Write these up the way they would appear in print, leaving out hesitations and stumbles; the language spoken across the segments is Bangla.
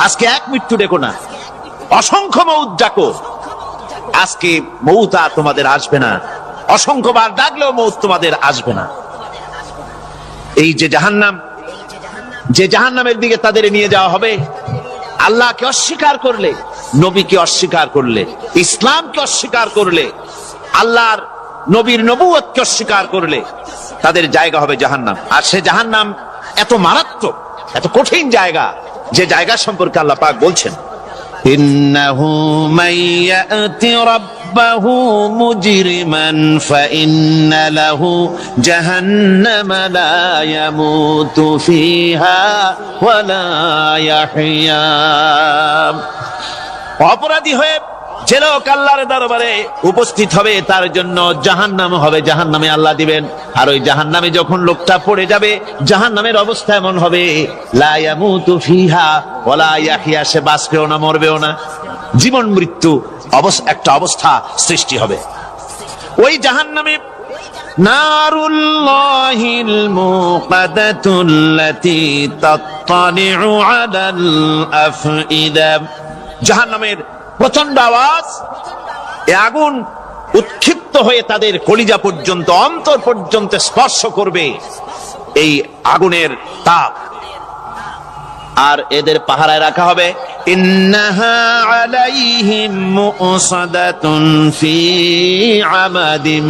আজকে এক মৃত্যু ডেকো না, অসংখ্য মৌত ডাকো। আজকে মৌত আর তোমাদের আসবে না, অসংখ্যবার ডাকলেও মৌত তোমাদের আসবে না। এই যে জাহান্নাম, যে জাহান্নামের দিকে তাদের নিয়ে যাওয়া হবে, আল্লাহকে অস্বীকার করলে, নবীকে অস্বীকার করলে, ইসলামকে অস্বীকার করলে, আল্লাহর নবীর নবুয়তকে অস্বীকার করলে তাদের জায়গা হবে জাহান্নাম। আর সে জাহান্নাম এত মারাত্মক, এত কঠিন জায়গা, যে জায়গা সম্পর্কে আল্লাহ পাক বলছেন, ইন্নাহু মাইয়াতি রাব্বাহু মুজরিমান ফাইন্না লাহু জাহান্নামা লা ইয়ামুতু ফিহা ওয়া লা ইয়াহইয়া। অপরাধী হয়ে যে লোক আল্লাহর দরবারে উপস্থিত হবে তার জন্য জাহান্নাম হবে, জাহান্নামে আল্লাহ দিবেন। আর ওই জাহান্নামে যখন লোকটা পড়ে যাবে, জাহান্নামের অবস্থা এমন হবে, লা ইয়ামুতু ফিহা ওয়া লা ইয়াহইয়া, সে বাঁচবেও না মরবেও না, জীবন মৃত্যু একটা অবস্থা সৃষ্টি হবে। ওই জাহান্নামে নারুল্লাহিল মুকাদাতুল্লাতী তাত্তালিউ আলাল আফইদা, জাহান্নামের প্রচন্ড আওয়াজ, এ আগুন উৎক্ষিপ্ত হয়ে তাদের কলিজা পর্যন্ত, অন্তর পর্যন্ত স্পর্শ করবে এই আগুনের তাপ। আর এদের পাহারায় রাখা হবে, ইন্নাহা আলাইহিম মুসাদাতুন ফি আমাদিম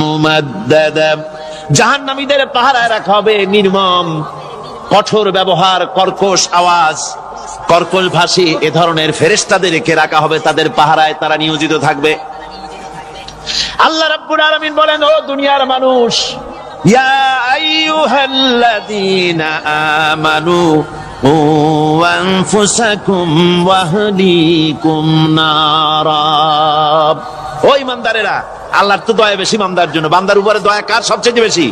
মুমাদ্দাদা, জাহান্নামীদের পাহারায় রাখা হবে নির্মম, কঠোর ব্যবহার, কর্কশ আওয়াজ, কর্কশ ভাষী এ ধরনের ফেরেশতাদেরকে রাখা হবে তাদের পাহারায়, তারা নিয়োজিত থাকবে। আল্লাহ রাব্বুল আলামিন বলেন, ও দুনিয়ার মানুষ, ইয়া আইয়ুহাল্লাযীনা আমানু কু আনফুসাকুম ওয়া আহলিকুম নারা, ও ঈমানদারেরা, আল্লাহর তো দয়া বেশি বান্দার জন্য। বান্দার উপরে দয়া কার সবচেয়ে বেশি?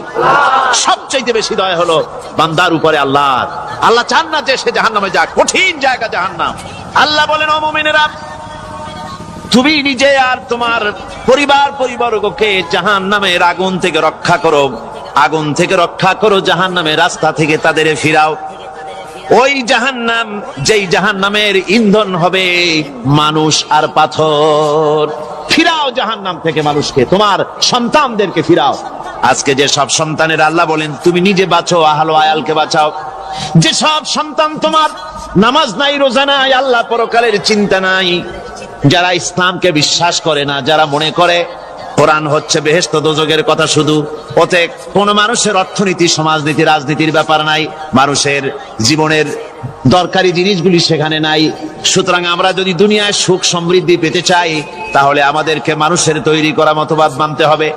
সবচেয়ে বেশি দয়া হলো বান্দার উপরে আল্লাহর। আল্লাহ চান না যে সে জাহান্নামে যাক, কঠিন জায়গা জাহান্নাম। আল্লাহ বলেন, ও মুমিনেরা, তুমি নিজে আর তোমার পরিবারবর্গকে জাহান্নামের আগুন থেকে রক্ষা করো, আগুন থেকে রক্ষা করো, জাহান্নামের রাস্তা থেকে তাদের ফিরাও। ওই জাহান্নাম, যেই জাহান্নামের ইন্ধন হবে মানুষ আর পাথর, ফিরাও জাহান্নাম থেকে মানুষকে, তোমার সন্তানদেরকে ফিরাও। আজকে যে সব সন্তানের আল্লাহ বলেন তুমি নিজে বাঁচো, আহল আয়ালকে বাঁচাও। যে সব সন্তান তোমার নামাজ নাই, রোজা নাই, আল্লাহ পরকালের চিন্তা নাই, যারা ইসলামকে বিশ্বাস করে না, যারা মনে করে কোরআন হচ্ছে বেহেশত দোজখের কথা শুধু, ওতে কোন মানুষের অর্থনীতি, সমাজনীতি, রাজনীতির ব্যাপার নাই, মানুষের জীবনের দরকারি জিনিসগুলি সেখানে নাই। সুতরাং আমরা যদি দুনিয়ায় সুখ সমৃদ্ধি পেতে চাই, তাহলে আমাদেরকে মানুষের তৈরি করা মতবাদ মানতে হবে।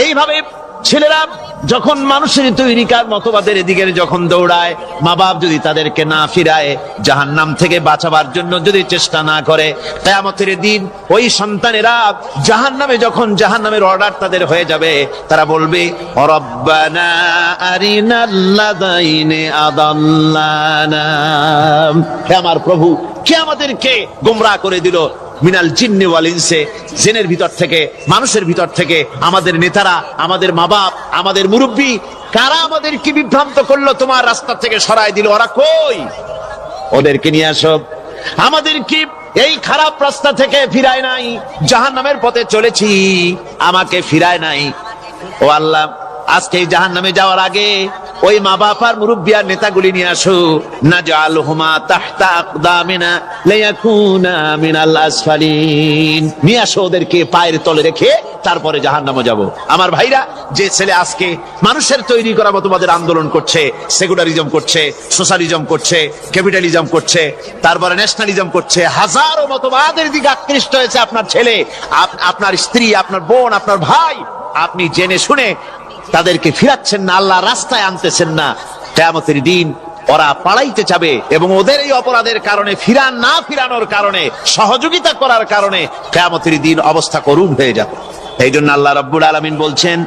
এইভাবে ছেলেরা যখন মানুষের তৈরিকার মতবাদের দিকে যখন দৌড়ায়, মা বাপ যদি তাদেরকে না ফিরায়, জাহান্নাম থেকে বাঁচাবার জন্য যদি চেষ্টা না করে, কিয়ামতের দিন ওই সন্তানেরা জাহান্নামে, যখন জাহান্নামের অর্ডার তাদের হয়ে যাবে, তারা বলবে, রব্বানা আরিনাল্লাযাইনি আদাল্লানা, হে আমার প্রভু, কে আমাদেরকে গোমরাহ করে দিল, মিনাল জিন্নি ওয়াল ইনসে, জিনের ভিতর থেকে, মানুষের ভিতর থেকে, আমাদের নেতারা, আমাদের মা বাপ, আমাদের মুরব্বী, কারা আমাদেরকে বিভ্রান্ত করলো, তোমার রাস্তা থেকে সরায় দিল, ওরা কই? ওদেরকে নিয়ে আসো। আমাদেরকে এই খারাপ রাস্তা থেকে ফিরায় নাই, জাহান্নামের পথে চলেছি, আমাকে ফিরায় নাই। ও আল্লাহ, আজকে জাহান্নামে যাওয়ার আগে ওই মা বাপ আর মুরব্বী আর নেতাগুলি নিয়ে আসো, নাজআলহুমা তাহতা আকদামিনা লিয়াকুনা মিনাল আসফালিন, নিয়ে আসো ওদেরকে পায়ের তলে রেখে তারপরে জাহান্নামে যাব। আমার ভাইরা, যে ছেলে আজকে মানুষের তৈরি করা মতবাদের আন্দোলন করছে, সেকুলারিজম করছে, সোশ্যালিজম করছে, ক্যাপিটালিজম করছে, তারপরে ন্যাশনালিজম করছে, হাজারো মতবাদের দিকে আকৃষ্ট হয়েছে আপনার ছেলে, আপনার স্ত্রী, আপনার বোন, আপনার ভাই, আপনি জেনে শুনে তাদেরকে ফিরাচ্ছেন না, আল্লাহ রাস্তায় আনতেছেন না, কিয়ামতের দিন ওরা পালাইতে যাবে এবং ওদের এই অপরাধের কারণে, ফিরানোর কারণে, সহযোগিতা করার কারণে কিয়ামতের দিন অবস্থা করুণ হয়ে যাবে। এই জন্য আল্লাহ রাব্বুল আলামিন বলছেন,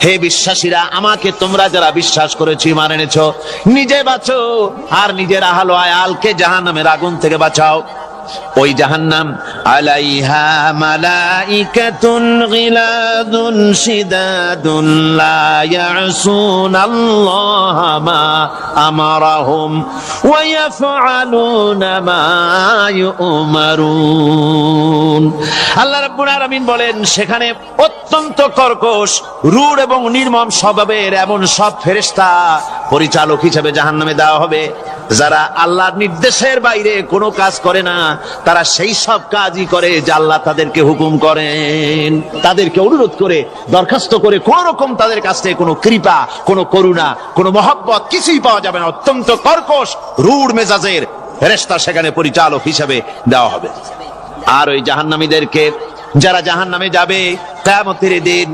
হে বিশ্বাসীরা, আমাকে তোমরা যারা বিশ্বাস করেছো, ঈমান এনেছো, নিজে বাঁচো আর নিজের আহল আয়ালকে জাহান্নামের আগুন থেকে বাঁচাও। ওই জাহান্নাম আলাইহা মালাইকাতুন গিলাদুন শিদাদুন লা ইয়াসুনাল্লাহা মা আমারাহুম ওয়া ইয়াফআলুনা মা ইউমারুন। আল্লাহ রাব্বুল আলামিন বলেন, সেখানে অত্যন্ত কর্কশ, রূঢ় এবং নির্মম স্বভাবের এমন সব ফেরেশতা পরিচালক হিসেবে জাহান্নামে দেওয়া হবে, যারা আল্লাহর নির্দেশের বাইরে কোনো কাজ করে না। তারা সেই সব কাজই করে যা আল্লাহ তাদেরকে হুকুম করেন। তাদেরকে অনুরোধ করে, দরখাস্ত করে কোন রকম তাদের কাছ থেকে কোনো কৃপা, কোনো করুণা, কোনো মহব্বত কিছুই পাওয়া যাবে না। অত্যন্ত কর্কশ, রূঢ় মেজাজের ফেরেশতা সেখানে পরিচালক হিসেবে দেওয়া হবে। আর ওই জাহান্নামীদেরকে, যারা জাহান্নামে যাবে কিয়ামতের দিন,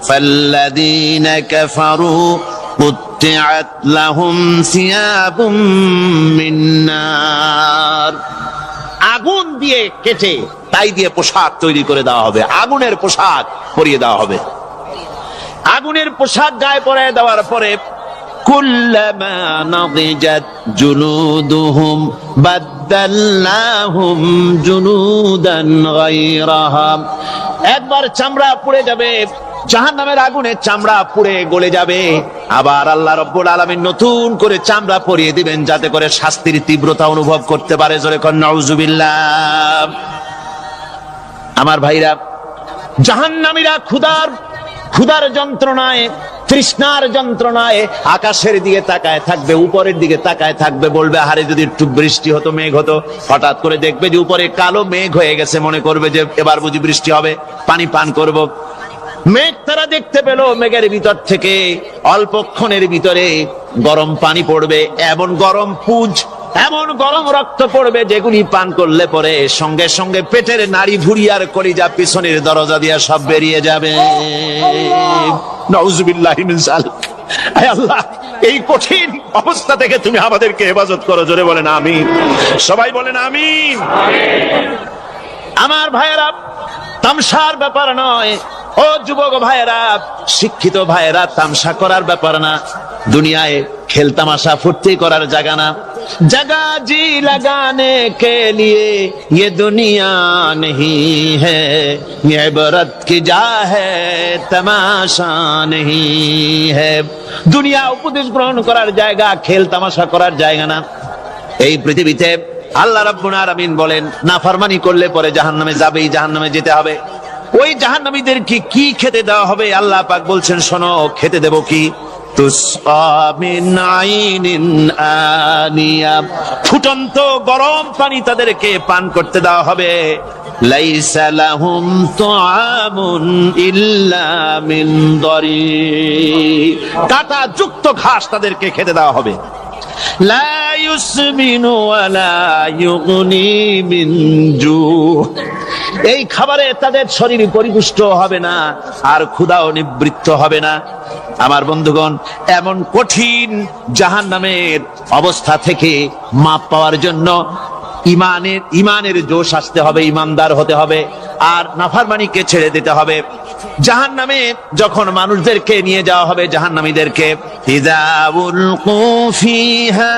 ফাল্লাযীনা কাফারু কুত্তিআত লাহুম সিয়াবুম মিন নার, আগুন দিয়ে কেটে তাই দিয়ে পোশাক তৈরি করে দেওয়া হবে, আগুনের পোশাক পরিয়ে দেওয়া হবে। আগুনের পোশাক গায়ে পরিয়ে দেওয়ার পরে কুল্লামা নাদিজাত জুলুদুহুম বাদদালনাহুম জুলুদান গায়রাহা, একবার চামড়া পুড়ে যাবে, জাহান্নামের আগুনে চামড়া পুড়ে গলে যাবে, আবার আল্লাহ রাব্বুল আলামিন নতুন করে চামড়া পরিয়ে দিবেন, যাতে করে শাস্তির তীব্রতা অনুভব করতে পারে। জোরে কোন নাউজুবিল্লাহ। আমার ভাইরা, জাহান্নামীরা ক্ষুধার যন্ত্রণায়, তৃষ্ণার যন্ত্রণায় আকাশের দিকে তাকায় থাকবে, উপরের দিকে তাকায় থাকবে, বলবে আরে যদি একটু বৃষ্টি হতো, মেঘ হতো। হঠাৎ করে দেখবে যে উপরে কালো মেঘ হয়ে গেছে, মনে করবে যে এবার বুঝি বৃষ্টি হবে, পানি পান করব। মেঘ তারা দেখতে পেল, মেঘের ভিতর থেকে অল্পক্ষণের ভিতরে গরম পানি পড়বে, এমন গরম পুঁজ, এমন গরম রক্ত পড়বে, যেগুলি পান করলে পরে সঙ্গে সঙ্গে পেটের নাড়ি ভুঁড়ি আর কলিজা পিছনের দরজা দিয়ে সব বেরিয়ে যাবে। নাউজুবিল্লাহি মিন যালিক। হে আল্লাহ, এই কঠিন অবস্থা থেকে তুমি আমাদেরকে হেফাজত করো। জোরে বলেন আমিন। সবাই বলেন আমিন। আমার ভাইয়েরা, তামসার ব্যাপার নয়। ও যুবক ভাইয়েরা, শিক্ষিত ভাইয়েরা, তামসা করার ব্যাপার না। দুনিয়ায় খেল তামাশা ফুর্তি করার জায়গা না। जगह जी लगाने के लिए ये दुनिया नहीं है, ये इबरत की जा है, तमाशा नहीं है। দুনিয়া উপদেশ গ্রহণ করার জায়গা, খেল তামাশা করার জায়গা না। এই পৃথিবীতে আল্লাহ রাব্বুল আলামিন বলেন, নাফরমানি করলে পরে জাহান্নামে যাবেই, জাহান্নামে যেতে হবে। ওই জাহান্নামীদেরকে কি খেতে দেওয়া হবে? আল্লাহ পাক বলছেন, শোনো, খেতে দেব কি? তুসকা মিন আইনিন আনিয়া, ফুটন্ত গরম পানি তাদেরকে পান করতে দেওয়া হবে। লাইসা লাহুম তুআমুন ইল্লা মিন দরি, কাঁটা যুক্ত ঘাস তাদেরকে খেতে দেওয়া হবে। লা ইউসমিনু ওয়ালা ইউগনি মিন জু, এই খাবারে তাদের শরীর পরিপুষ্ট হবে না, আর ক্ষুধাও নিবৃত্ত হবে না। আমার বন্ধুগণ, এমন কঠিন জাহান্নামের অবস্থা থেকে মাপ পাওয়ার জন্য ইমানের জোশ আসতে হবে, ইমানদার হতে হবে, আর নাফরমানিকে ছেড়ে দিতে হবে। জাহান্নামে যখন মানুষদেরকে নিয়ে যাওয়া হবে, জাহান্নামীদেরকে, ইযা উলকু ফিহা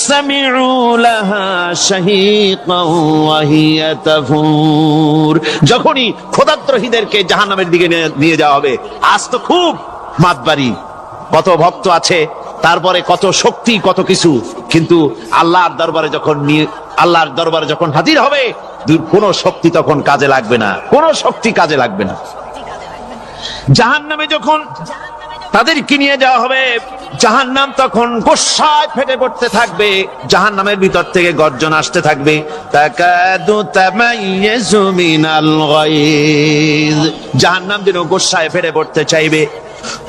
সামিউ লাহা শাহীকান ওয়া হিয়া তাফুর, যখনই ক্ষুধার্তহীনদেরকে জাহান্নামের দিকে নিয়ে যাওয়া হবে, আজ তো খুব মাতবাড়ি, কত ভক্ত আছে, তারপরে কত শক্তি, কত কিছু, কিন্তু আল্লাহর দরবারে যখন হাজির হবে, কোনো শক্তি তখন কাজে লাগবে না, কোনো শক্তি কাজে লাগবে না। জাহান্নামে যখন তাদেরকে নিয়ে যাওয়া হবে, জাহান্নাম তখন গোসায় ফেটে পড়তে থাকবে, জাহান্নামের ভিতর থেকে গর্জন আসতে থাকবে, তাকাদু তামাইয়াজু মিনাল গায়জ, জাহান্নাম যেন গোসায় ফেটে পড়তে চাইবে।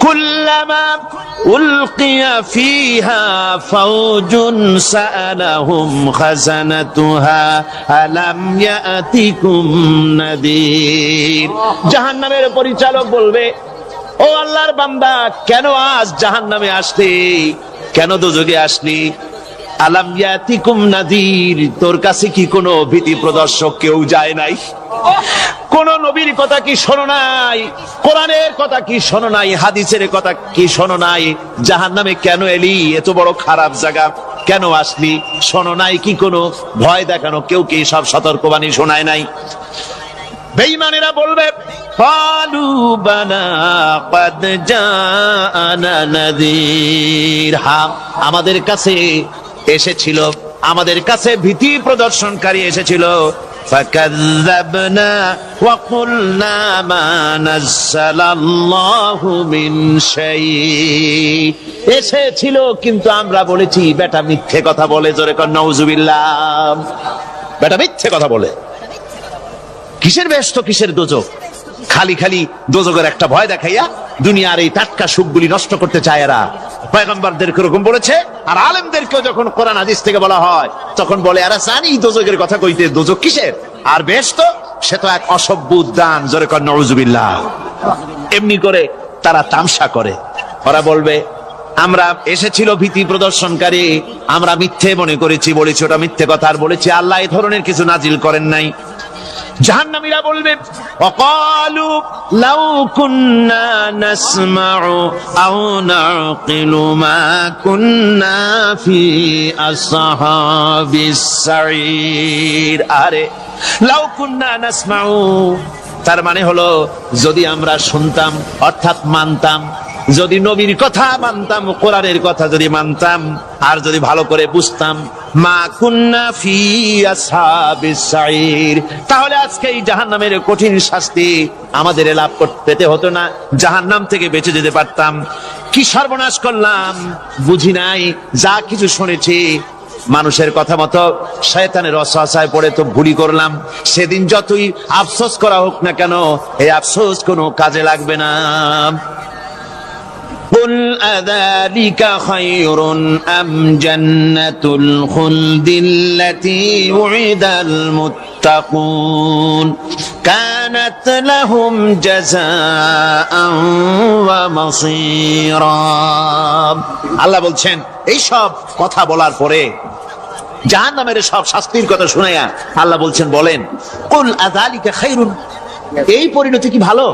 কুল্লামা উলকিয়া ফিহা ফাওজুন সাআলাহুম খাজানাতুহা আলাম ইয়াতিকুম নাদির, জাহান্নামের পরিচালক বলবে, ও আল্লাহর বান্দা, কেন আজ জাহান্নামে আসলি, কেন দোজখে আসলি? আলাম ইয়াতিকুম নাদির, তোর কাছে কি কোনো ভীতি প্রদর্শক কেউ যায় নাই? কোন নবীর কথা কি শোনো নাই? কোরআনের কথা কি শোনো নাই? হাদিসের কথা কি শোনো নাই? জাহান্নামে কেন এলি? এত বড় খারাপ জায়গা, কেন আসলি? শোনো নাই কি কোনো ভয় দেখানো? কেউ কি সব সতর্কবাণী শোনায় নাই? বেঈমানেরা বলবে ক্বালু বালা ক্বাদ জাআনা নাযীর, হ্যাঁ আমাদের কাছে এসেছিল, আমাদের কাছে ভীতি প্রদর্শনকারী এসেছিল। ফাকাযযাবনা ওয়া কুলনা মা নাযালাল্লাহু মিন শাই, এসেছিল কিন্তু আমরা বলেছি বেটা মিথ্যে কথা বলে। জোরে কর নাউযুবিল্লাহ। বেটা মিথ্যে কথা বলে। কিসের বেহেশত কিসের দোজখ? খালি খালি দোজখের একটা ভয় দেখাইয়া দুনিয়ার এই টাটকা সুখগুলি নষ্ট করতে চায় এরা। পয়গম্বরদেরকে এরকম বলেছে, আর আলেমদেরকেও যখন কোরআন হাদিস থেকে বলা হয় তখন বলে এরা জানি দোজখের কথা কইতে, দোজখ কিসের আর বেহেশত, সে তো এক অসভ্য উদ্যান। জোরে কর নাউযুবিল্লাহ। এমনি করে তারা তামসা করে। ওরা বলবে আমরা এসেছিল ভীতি প্রদর্শনকারী, আমরা মিথ্যে মনে করেছি, বলেছি ওটা মিথ্যে কথা, আর বলেছি আল্লাহ এই ধরনের কিছু নাজিল করেন নাই। জাহান্নামীরা বলবে ওয়াকালু লাউ কুন্না নাসমাউ আও নাকিলু মা কুন্না ফি আসহাবিস সাঈর। আরে লাউ কুন্না নাসমাউ, তার মানে হলো যদি আমরা শুনতাম অর্থাৎ মানতাম, যদি নবীর কথা মানতাম, কোরআনের কথা যদি মানতাম, আর যদি ভালো করে বুঝতাম, মা কুন্না ফি আসহাবিস সাঈর, তাহলে আজকে এই জাহান্নামের কঠিন শাস্তি আমাদের লাভ পেতে হতো না, জাহান্নাম থেকে বেঁচে যেতে পারতাম। কি সর্বনাশ করলাম বুঝি নাই, যা কিছু শুনেছি মানুষের কথা মতো শয়তানের ওয়াসওয়াসায় পড়ে তো ভুলই করলাম। সেদিন যতই আফসোস করা হোক না কেন, এই আফসোস কোনো কাজে লাগবে না। قل أذلك خير أم جنة الخلد التي وعد المتقون كانت لهم جزاء ومصيرا। আল্লাহ বলছেন এই সব কথা বলার পরে, জাহান্নামের সব শাস্তির কথা শুনাইয়া আল্লাহ বলছেন বলেন কুল আযালিকা খায়রুন, এই পরিণতি কি ভালো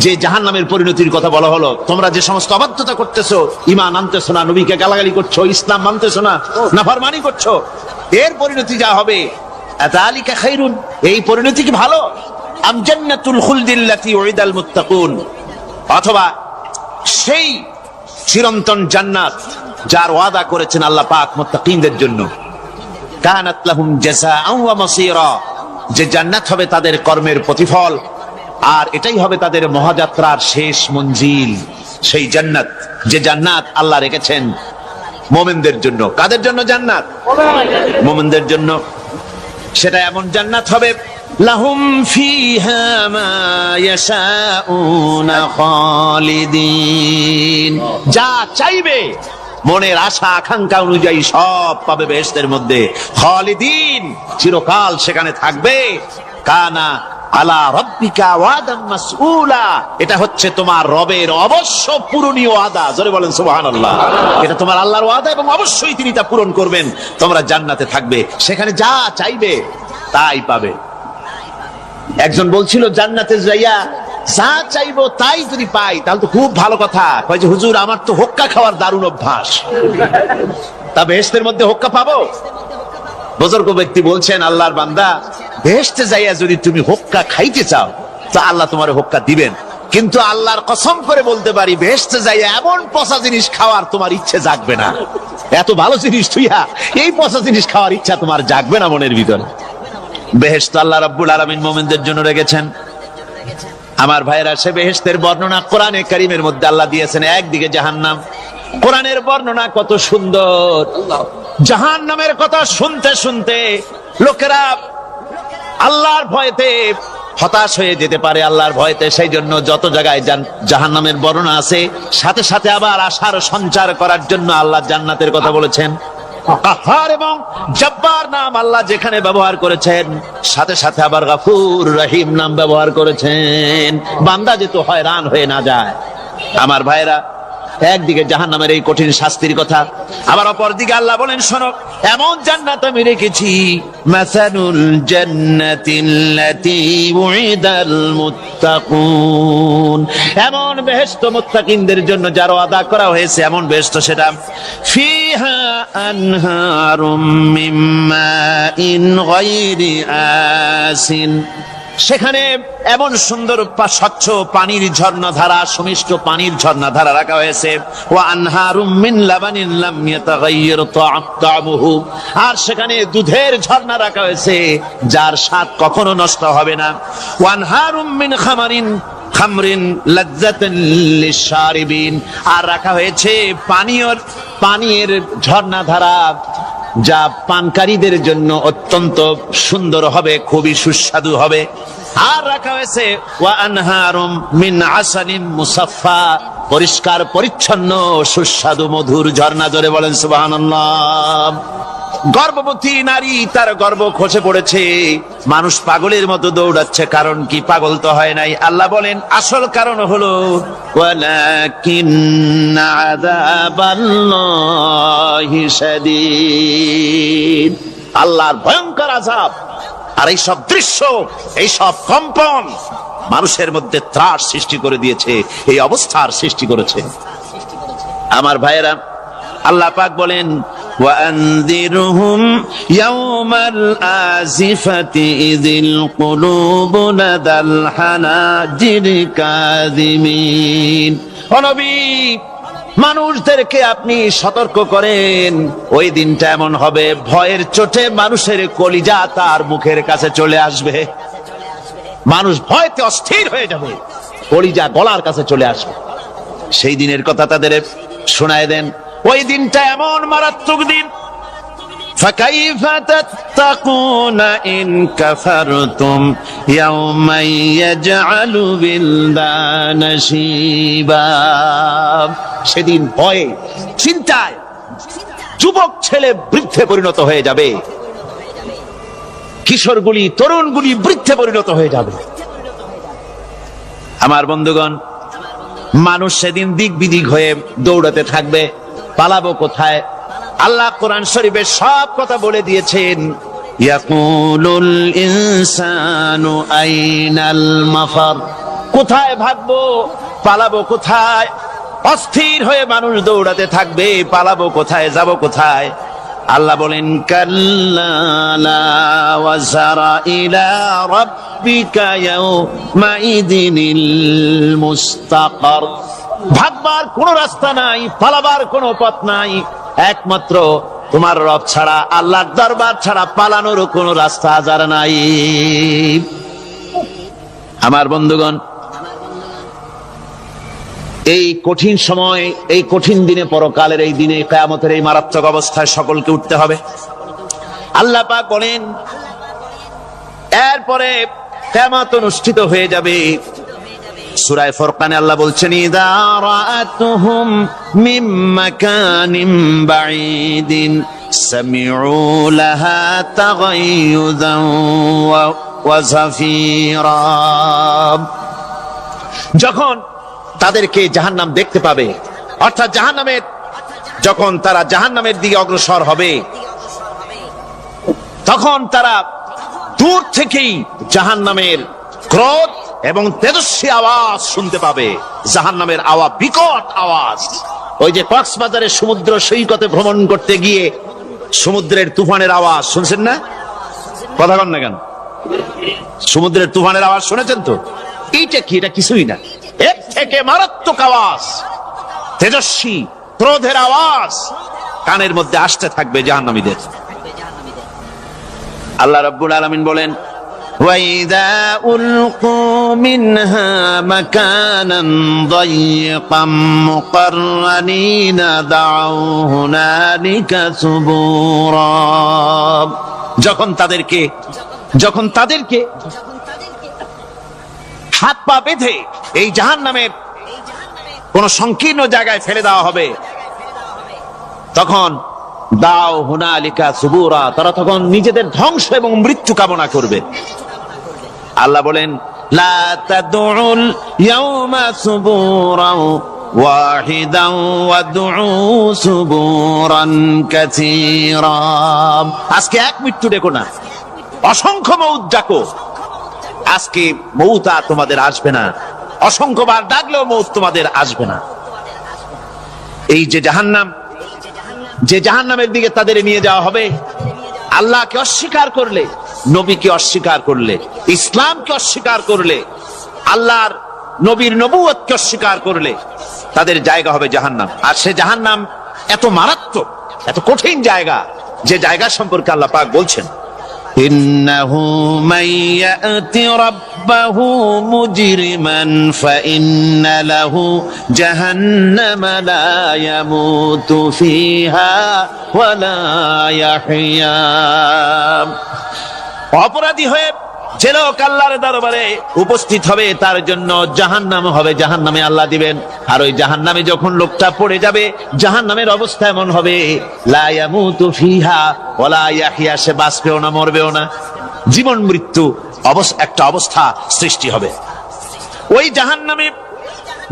যে জাহান্নামের পরিণতির কথা বলা হলো? তোমরা যে সমস্ত অবাধ্যতা করতেছো, ঈমান আনতেছো না, নবীকে গালাগালি করছো, ইসলাম মানতেছো না, নাফরমানি করছো, এর পরিণতি যা হবে আযালিকা খায়রুন, এই পরিণতি কি ভালো? আম জান্নাতুল খুলদিল্লাতী উইদাল মুত্তাকুন, অথবা সেই চিরন্তন জান্নাত যার ওয়াদা করেছেন আল্লাহ পাক মুত্তাকিনদের জন্য। কানাত লাহুম জাযাআন ওয়া মাসীরা, যে জান্নাত হবে তাদের কর্মের প্রতিফল, আর এটাই হবে তাদের মহাযাত্রার শেষ মঞ্জিল। সেই জান্নাত, যে জান্নাত আল্লাহ রেখেছেন মুমিনদের জন্য। কাদের জন্য জান্নাত? মুমিনদের জন্য। সেটা এমন জান্নাত হবে লাহুম ফিহা মা ইয়াশাউনা খালিদিন, যা চাইবে মনের আশা আকাঙ্ক্ষা অনুযায়ী সব পাবে বেহেশতের মধ্যে। খালিদিন, চিরকাল সেখানে থাকবে। কানা আলা রাব্বিকা ওয়াদাম মাসউলা, এটা হচ্ছে তোমার রবের অবশ্য পূরণীয় ওয়াদা। জোরে বলেন সুবহানাল্লাহ। এটা তোমার আল্লাহর ওয়াদা এবং অবশ্যই তিনি তা পূরণ করবেন। তোমরা জান্নাতে থাকবে, সেখানে যা চাইবে তাই পাবে। একজন বলছিল জান্নাতে যাইয়া যা চাইবো তাই যদি পাই তাহলে তো খুব ভালো কথা। কয় যে হুজুর আমার তো হোক্কা খাওয়ার দারুণ অভ্যাস, তা বেহেশতের মধ্যে হোক্কা পাবো? বুজুর্গ ব্যক্তি বলছেন আল্লাহর বান্দা, বেহেশতে যাইয়া যদি তুমি হোক্কা খাইতে চাও তো আল্লাহ তোমার হোক্কা দিবেন, কিন্তু আল্লাহর কসম করে বলতে পারি বেহেশতে যাইয়া এমন পচা জিনিস খাওয়ার তোমার ইচ্ছে জাগবে না। এত ভালো জিনিস তুইয়া এই পচা জিনিস খাওয়ার ইচ্ছা তোমার জাগবে না মনের ভিতরে। বেহেশত আল্লাহ রাব্বুল আলামিন মুমিনদের জন্য রেখেছেন। আমার ভাইরা, সে বেহেশতের বর্ণনা কোরআনে কারীমের মধ্যে আল্লাহ দিয়েছেন। একদিকে জাহান্নাম, কোরআনের বর্ণনা কত সুন্দর। জাহান্নামের কথা শুনতে শুনতে লোকেরা আল্লাহর ভয়তে হতাশ হয়ে যেতে পারে, আল্লাহর ভয়তে। সেই জন্য যত জায়গায় জাহান্নামের বর্ণনা আছে, সাথে সাথে আবার আশার সঞ্চার করার জন্য আল্লাহ জান্নাতের কথা বলেছেন। কাহ্হার এবং জব্বার নাম আল্লাহ যেখানে ব্যবহার করেছেন, সাথে সাথে আবার গফুর রহিম নাম ব্যবহার করেছেন, বান্দা যেন হয়রান হয়ে না যায়। আমার ভাইরা, একদিকে জাহান্নামের এই কঠিন শাস্তির কথা, আবার অপরদিকে আল্লাহ বলেন শোনো, এমন জান্নাত আমি রেখেছি, মাসালুল জান্নাতিল্লাতী উইদাল মুত্তাকুন, এমন বেহেশত মুত্তাকিনদের জন্য যার ওয়াদা করা হয়েছে, এমন বেহেশত সেটা, ফিহা আনহারুম মিন মাইন গায়রি আসিন, সেখানে এমন সুন্দর স্বচ্ছ পানির ঝর্ণাধারা, সুমিষ্ট পানির ঝর্ণাধারা রাখা হয়েছে, ওয়া আনহারুম মিন লাবানিন লাম ইয়াতাগায়্যার তা'আমুহু, আর সেখানে দুধের ঝর্ণা রাখা হয়েছে যার স্বাদ কখনো নষ্ট হবে না, ওয়া আনহারুম মিন খামরিন লাযযাতান লিশশারিবিন, আর রাখা হয়েছে পানীয়ের ঝর্ণাধারা যা পানকারীদের জন্য অত্যন্ত সুন্দর হবে, খুবই সুস্বাদু হবে, আর রাখা হয়েছে ওয়া আনহারুম মিন আসালিন মুসাফফা, পরিষ্কার পরিচ্ছন্ন সুস্বাদু মধুর ঝর্ণা। জোরে বলেন সুবহানাল্লাহ। গর্ভবতী নারী, তার গর্ভ খসে পড়েছে, মানুষ পাগলের মতো দৌড়াচ্ছে, কারণ কি? পাগল তো হয় নাই। আল্লাহ বলেন আসল কারণ হলো ওয়ালাকিন্না আযাবাল্লাহি শাদীদ, আল্লাহর ভয়ঙ্কর আযাব। আর এই সব দৃশ্য, এই সব কম্পন মানুষের মধ্যে ত্রাস সৃষ্টি করে দিয়েছে, এই অবস্থার সৃষ্টি করেছে। আমার ভাইয়েরা, আল্লাহ পাক বলেন وأنذرهم يوم الآزفة إذ القلوب لدى الحناجر كاظمين। ও নবী, মানুষদেরকে আপনি সতর্ক করেন, ওই দিনটা এমন হবে, ভয়ের চোটে মানুষের কলিজা তার মুখের কাছে চলে আসবে, মানুষ ভয়তে অস্থির হয়ে যাবে, কলিজা গলার কাছে চলে আসবে। সেই দিনের কথা তাদের শোনায় দেন। ওই দিনটা এমন মারাত্মক দিন, فكيف تتقون إن كفرتم يوما يجعل الولدان شيبا। সেদিন ভয়ে চিন্তায় যুবক ছেলে বৃদ্ধে পরিণত হয়ে যাবে, কিশোরগুলি তরুণগুলি বৃদ্ধে পরিণত হয়ে যাবে। আমার বন্ধুগণ, মানুষ সেদিন দিক বিদিক হয়ে দৌড়াতে থাকবে, পালাবো কোথায়? আল্লাহ কোরআন শরীফে সব কথা বলে দিয়েছেন। ইয়াকুলুল ইনসানু আইনাল মাফার, কোথায় ভাগবো, পালাবো কোথায়? অস্থির হয়ে মানুষ দৌড়াতে থাকবে, পালাবো কোথায়, যাব কোথায়? আল্লাহ বলেন কাল্লা লা ওয়াজারা ইলা রাব্বিকা ইয়াউমাইদিনিল মুস্তাকার, ভাগবার কোন রাস্তা নাই, পালাবার কোন পথ নাই, একমাত্র তোমার রব ছাড়া, আল্লাহর দরবার ছাড়া পালানোর কোন রাস্তা আজার নাই। আমার বন্ধুগণ, এই কঠিন সময়, এই কঠিন দিনে, পরকালের এই দিনে, কিয়ামতের এই মারাত্মক অবস্থায় সকলকে উঠতে হবে। আল্লাহ পাক বলেন এরপরে কিয়ামত অনুষ্ঠিত হয়ে যাবে। সূরা ফুরকানে আল্লাহ বলছেন ইযা রাআতুহুম মিন মাকানিন বাঈদিন সামিউ লাহা তাগায়ুযান ওয়া যাফীরা, যখন তাদেরকে জাহান্নাম দেখতে পাবে, অর্থাৎ জাহান্নামের, যখন তারা জাহান্নামের দিকে অগ্রসর হবে, তখন তারা দূর থেকেই জাহান্নামের ক্রোধ এবং তেজস্বী আওয়াজ শুনতে পাবে। জাহান্নামের আওয়াজ, বিকট আওয়াজ। ওই যে কক্সবাজারের সমুদ্র সৈকতে ভ্রমণ করতে গিয়ে সমুদ্রের তুফানের আওয়াজ শুনছেন না? কথা বলেন না কেন? সমুদ্রের তুফানের আওয়াজ শুনেছেন তো? এইটা কি? এটা কিছুই না, এর থেকে মারাত্মক আওয়াজ, তেজস্বী ক্রোধের আওয়াজ কানের মধ্যে আসতে থাকবে জাহান্নামীদের। আল্লাহ রাব্বুল আলামিন বলেন وَإِذَا أُلْقُوا مِنْهَا مَكَانًا ضَيِّقًا مُقَرَّنِينَ دَعَوْا هُنَالِكَ ثُبُورًا, যখন তাদেরকে হাত পা বেঁধে এই জাহান্নামের কোন সংকীর্ণ জায়গায় ফেলে দেওয়া হবে, তখন দাও হুনালিকা সুবুরা, তারা তখন নিজেদের ধ্বংস এবং মৃত্যু কামনা করবে। আল্লাহ বলেন লা তাদউল ইয়াউমা সুবুরা واحدا وادعوا ثبورا كثيرا। আজকে এক মৃত্যু ডেকো না, অসংখ্য মৌত ডাকো। আজকে মৌত আর তোমাদের আসবে না, অসংখ্যবার ডাকলেও মৌত তোমাদের আসবে না। এই যে জাহান্নাম, যে জাহান্নামের দিকে তাদের নিয়ে যাওয়া হবে, আল্লাহকে অস্বীকার করলে, নবীকে অস্বীকার করলে, ইসলামকে অস্বীকার করলে, আল্লাহর নবীর নবুয়তকে অস্বীকার করলে তাদের জায়গা হবে জাহান্নাম। আর সে জাহান্নাম এত মারাত্মক, এত কঠিন জায়গা, যে জায়গা সম্পর্কে আল্লাহ পাক বলছেন, ইন্নাহু মান ইয়াতি রাব্বাহু মুজরিমান ফাইন্না লাহু জাহান্নামা লা ইয়ামুতু ফিহা ওয়া লা ইয়াহইয়া। অপরাধী হয়ে যে লোক আল্লাহর দরবারে উপস্থিত হবে তার জন্য জাহান্নাম হবে, জাহান্নামে আল্লাহ দিবেন। আর ওই জাহান্নামে যখন লোকটা পড়ে যাবে, জাহান্নামের অবস্থা এমন হবে, লা ইয়ামুতু ফিহা ওয়া লা ইয়াহইয়া, সে বাঁচবেও না মরবেও না, জীবন মৃত্যু একটা অবস্থা সৃষ্টি হবে। ওই জাহান্নামে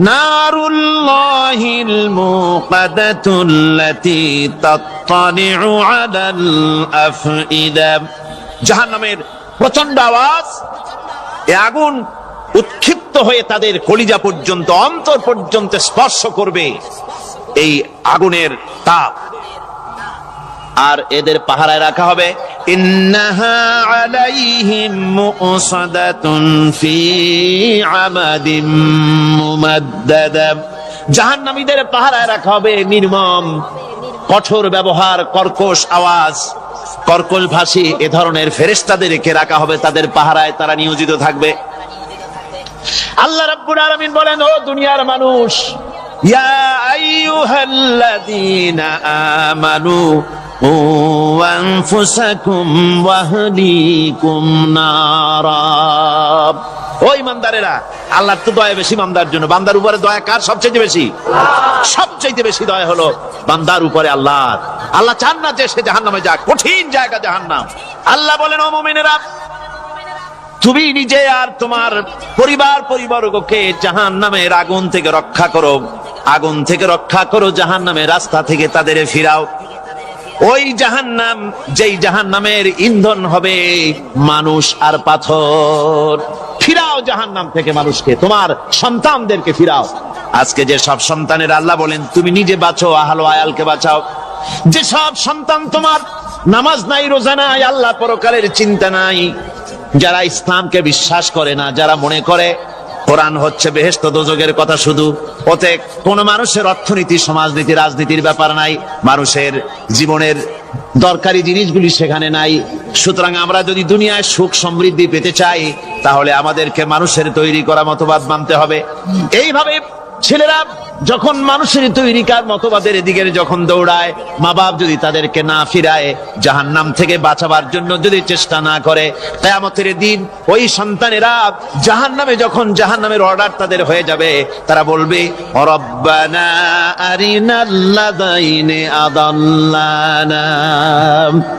নারুল্লাহিল মুকাদাতুল্লাতী তাত্তালিউ আলাল আফইদা, জাহান্নামের প্রচন্ড আওয়াজ, এই আগুন উৎক্ষিপ্ত হয়ে তাদের কলিজা পর্যন্ত, অন্তর পর্যন্ত স্পর্শ করবে এই আগুনের তাপ। আর এদের পাহারায় রাখা হবে, ইন্নাহা আলাইহিম মুসাদাতুন ফি আমাদিম মুমাদ্দাদা, জাহান্নামীদের পাহারায় রাখা হবে নির্মম, কঠোর ব্যবহার, কর্কশ আওয়াজ, কর্কশ ভাষী এ ধরনের ফেরেশতাদেরকে রাখা হবে তাদের পাহারায়, তারা নিয়োজিত থাকবে। আল্লাহ রাব্বুল আলামিন বলেন, ও দুনিয়ার মানুষ, ইয়া আইয়ুহাল্লাযীনা আমানু কু আনফুসাকুম ওয়া আহলিকুম নারা। ও ঈমানদারেরা, আল্লাহর তো দয়া বেশি বান্দার জন্য। বান্দার উপরে দয়া কার সবচেয়ে বেশি? সবচেয়ে বেশি দয়া হলো বান্দার উপরে আল্লাহর। আল্লাহ চান না যে সে জাহান্নামে যাক, কঠিন জায়গা জাহান্নাম। আল্লাহ বলেন, ও মুমিনেরা, তুমি নিজে আর তোমার পরিবার পরিবর্গকে জাহান্নামের আগুন থেকে রক্ষা করো, আগুন থেকে রক্ষা করো, জাহান্নামের রাস্তা থেকে তাদের ফিরাও। ওই জাহান্নাম, যেই জাহান্নামের ইন্ধন হবে মানুষ আর পাথর, ফিরাও জাহান্নাম থেকে মানুষকে, তোমার সন্তানদেরকে ফিরাও। আজকে যে সব সন্তানের আল্লাহ বলেন তুমি নিজে বাঁচো, আহলো আয়ালকে বাঁচাও। যে সব সন্তান তোমার নামাজ নাই, রোজা নাই, আল্লাহ পরকালের চিন্তা নাই, যারা ইসলামকে বিশ্বাস করে না, যারা মনে করে কোরআন হচ্ছে বেহেশত দোজখের কথা শুধু, ওতে কোন মানুষের অর্থনীতি, সমাজনীতি, রাজনীতির ব্যাপার নাই, মানুষের জীবনের দরকারি জিনিসগুলি সেখানে নাই। সুতরাং আমরা যদি দুনিয়ায় সুখ সমৃদ্ধি পেতে চাই, তাহলে আমাদেরকে মানুষের তৈরি করা মতবাদ মানতে হবে। এইভাবে ছেলেরা যখন মানুষের তৈরিকার মতবাদের দিকে যখন দৌড়ায়, মা বাপ যদি তাদেরকে না ফিরায়, জাহান্নাম থেকে বাঁচাবার জন্য যদি চেষ্টা না করে, কিয়ামতের দিন ওই সন্তানেরা জাহান্নামে, যখন জাহান্নামের অর্ডার তাদের হয়ে যাবে, তারা বলবে, রব্বানা আরিনাল্লাযাইনি আদাল্লানা,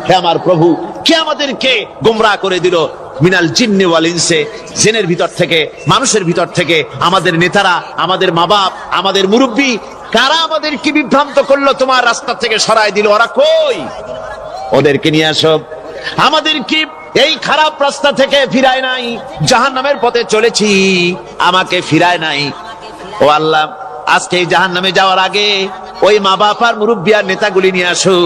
হে আমার প্রভু, কে আমাদেরকে গোমরাহ করে দিল, মিনাল জিন্নি ওয়াল ইনসি, জিনের ভিতর থেকে, মানুষের ভিতর থেকে, আমাদের নেতারা, আমাদের মা বাপ, আমাদের মুরব্বী, কারা আমাদেরকে বিভ্রান্ত করলো, তোমার রাস্তা থেকে সরাই দিল, ওরা কই? ওদেরকে নিয়ে আসো। আমাদেরকে এই খারাপ রাস্তা থেকে ফিরায় নাই, জাহান্নামের পথে চলেছি, আমাকে ফিরায় নাই। ও আল্লাহ, আজকে এই জাহান্নামে যাওয়ার আগে ওই মা বাপ আর মুরব্বী আর নেতাগুলি নিয়ে আসো,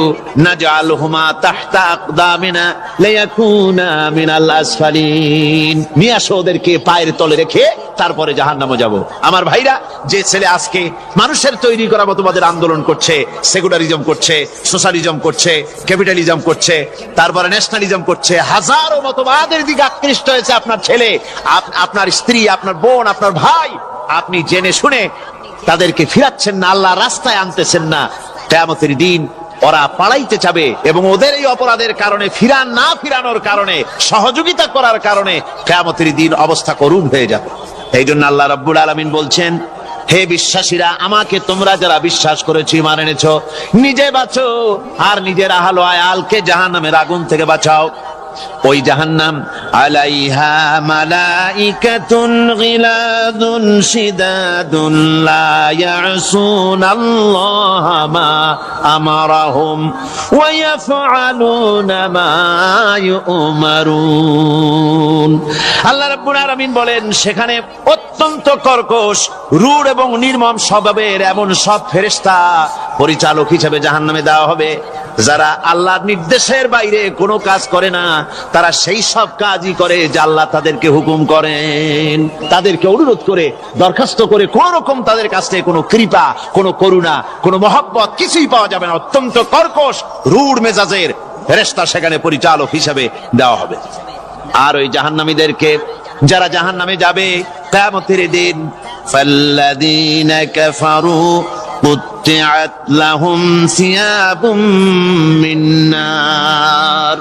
নাজআলহুমা তাহতা আকদামিনা লিয়াকুনা মিনাল আসফালিন, নিয়ে আসো ওদেরকে পায়ের তলে রেখে তারপরে জাহান্নামে যাব। আমার ভাইরা, যে ছেলে আজকে মানুষের তৈরি করা মতবাদের আন্দোলন করছে, সেকুলারিজম করছে, সোশ্যালিজম করছে, ক্যাপিটালিজম করছে, তারপরে ন্যাশনালিজম করছে, হাজারো মতবাদের দিকে আকৃষ্ট হয়েছে আপনার ছেলে, আপনার স্ত্রী, আপনার বোন, আপনার ভাই, আপনি জেনে শুনে তাদেরকে ফিরাচ্ছেন না, আল্লাহর রাস্তায় আনতেছেন না। কিয়ামতের দিন ওরা পালাইতে যাবে এবং ওদের এই অপরাধের কারণে, ফিরানোর কারণে, সহযোগিতা করার কারণে কিয়ামতের দিন অবস্থা করুণ হয়ে যাবে। এই জন্য আল্লাহ রাব্বুল আলামিন বলছেন, হে বিশ্বাসীরা, আমাকে তোমরা যারা বিশ্বাস করেছো, ঈমান এনেছো, নিজে বাঁচো আর নিজের আহলো আয়ালকে জাহান্নামের আগুন থেকে বাঁচাও। ওই জাহান্নাম আলাইহা মালাইকাতুন গিলাদুন শিদাদুন লা ইয়াসুনাল্লাহা মা আমারাহুম ওয়া ইয়াফআলুনা মা ইউমারুন। আল্লাহ রাব্বুল আলামিন বলেন, সেখানে অত্যন্ত কর্কশ, রূঢ় এবং নির্মম স্বভাবের এমন সব ফেরেশতা পরিচালক হিসেবে জাহান্নামে দেওয়া হবে, যারা আল্লাহর নির্দেশের বাইরে কোনো কাজ করে না। তারা সেই সব কাজই করে যা আল্লাহ তাদেরকে হুকুম করেন, তাদেরকে অনুরোধ করে, দরখাস্ত করে কোন রকম তাদের কাছ থেকে কোনো কৃপা, কোনো করুণা, কোনো মহব্বত কিছুই পাওয়া যাবে না। অত্যন্ত কর্কশ, রূঢ় মেজাজের ফেরেশতা সেখানে পরিচালক হিসেবে দেওয়া হবে। আর ওই জাহান্নামীদেরকে, যারা জাহান্নামে যাবে কিয়ামতের দিন, ফাল্লাযীনা কাফারু কুত্তিআত লাহুম সিয়াবুম মিন নার,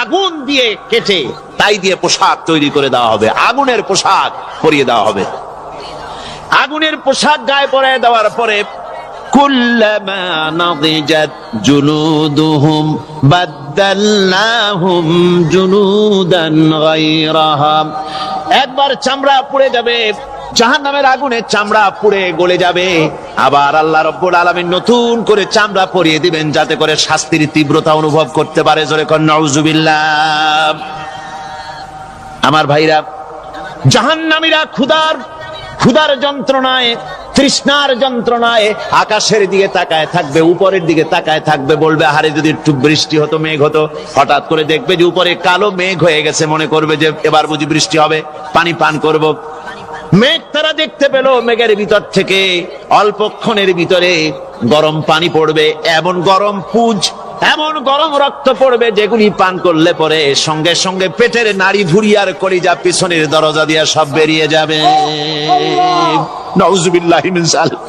আগুন দিয়ে কেটে তাই দিয়ে পোশাক তৈরি করে দেওয়া হবে, আগুনের পোশাক পরিয়ে দেওয়া হবে। আগুনের পোশাক গায়ে পরিয়ে দেওয়ার পরে কুল্লামা নাদিজাত জুলুদুহুম বাদদালনাহুম জুলুদান গায়রাহা, একবার চামড়া পুড়ে যাবে, জাহান্নামের আগুনে চামড়া পুড়ে গলে যাবে, আবার আল্লাহ রাব্বুল আলামিন নতুন করে চামড়া পরিয়ে দিবেন, যাতে করে শাস্তির তীব্রতা অনুভব করতে পারে। জোরে কোন নাউজুবিল্লাহ। আমার ভাইরা, জাহান্নামীরা ক্ষুধার যন্ত্রণায়, তৃষ্ণার যন্ত্রণায় আকাশের দিকে তাকায় থাকবে, উপরের দিকে তাকায় থাকবে, বলবে আরে যদি একটু বৃষ্টি হতো, মেঘ হতো। হঠাৎ করে দেখবে যে উপরে কালো মেঘ হয়ে গেছে, মনে করবে যে এবার বুঝি বৃষ্টি হবে, পানি পান করব। মেঘ তারা দেখতে পেল, মেঘের ভিতর থেকে অল্পক্ষণের ভিতরে গরম পানি পড়বে, এমন গরম পুঁজ, এমন গরম রক্ত পড়বে, যেগুলি পান করলে পরে সঙ্গে সঙ্গে পেটের নাড়ি ভুঁড়ি আর কলিজা পিছনের দরজা দিয়ে সব বেরিয়ে যাবে। নাউজুবিল্লাহি মিন যালিক।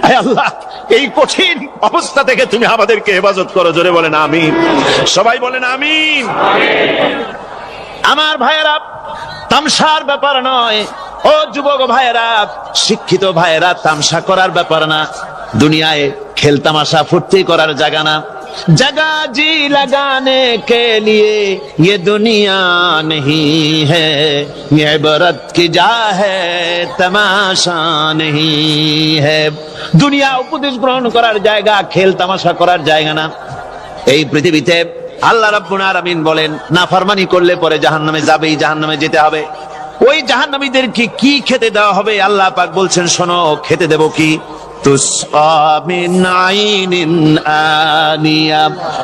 আয় আল্লাহ, এই কঠিন অবস্থা থেকে তুমি আমাদেরকে হেফাজত করো। জোরে বলেন আমিন। সবাই বলেন আমিন। আমার ভাইয়েরা, তামসার ব্যাপার নয়। ও যুবক ভাইয়েরা, শিক্ষিত ভাইয়েরা, তামসা করার ব্যাপার না। দুনিয়ায় খেল তামাশা ফুর্তি করার জায়গা না। जगह जी लगाने के लिए ये दुनिया नहीं है, ये इबरत की जा है तमाशा नहीं है। দুনিয়া উপদেশ গ্রহণ করার জায়গা, খেল তামাশা করার জায়গা না। এই পৃথিবীতে আল্লাহ রাব্বুল আলামিন বলেন, নাফরমানি করলে পরে জাহান্নামে যাবেই, জাহান্নামে যেতে হবে। ওই জাহান্নামীদেরকে কি খেতে দেওয়া হবে? আল্লাহ পাক বলছেন, শোনো, খেতে দেব কি? তুসকা মিন আইনিন আনিয়া,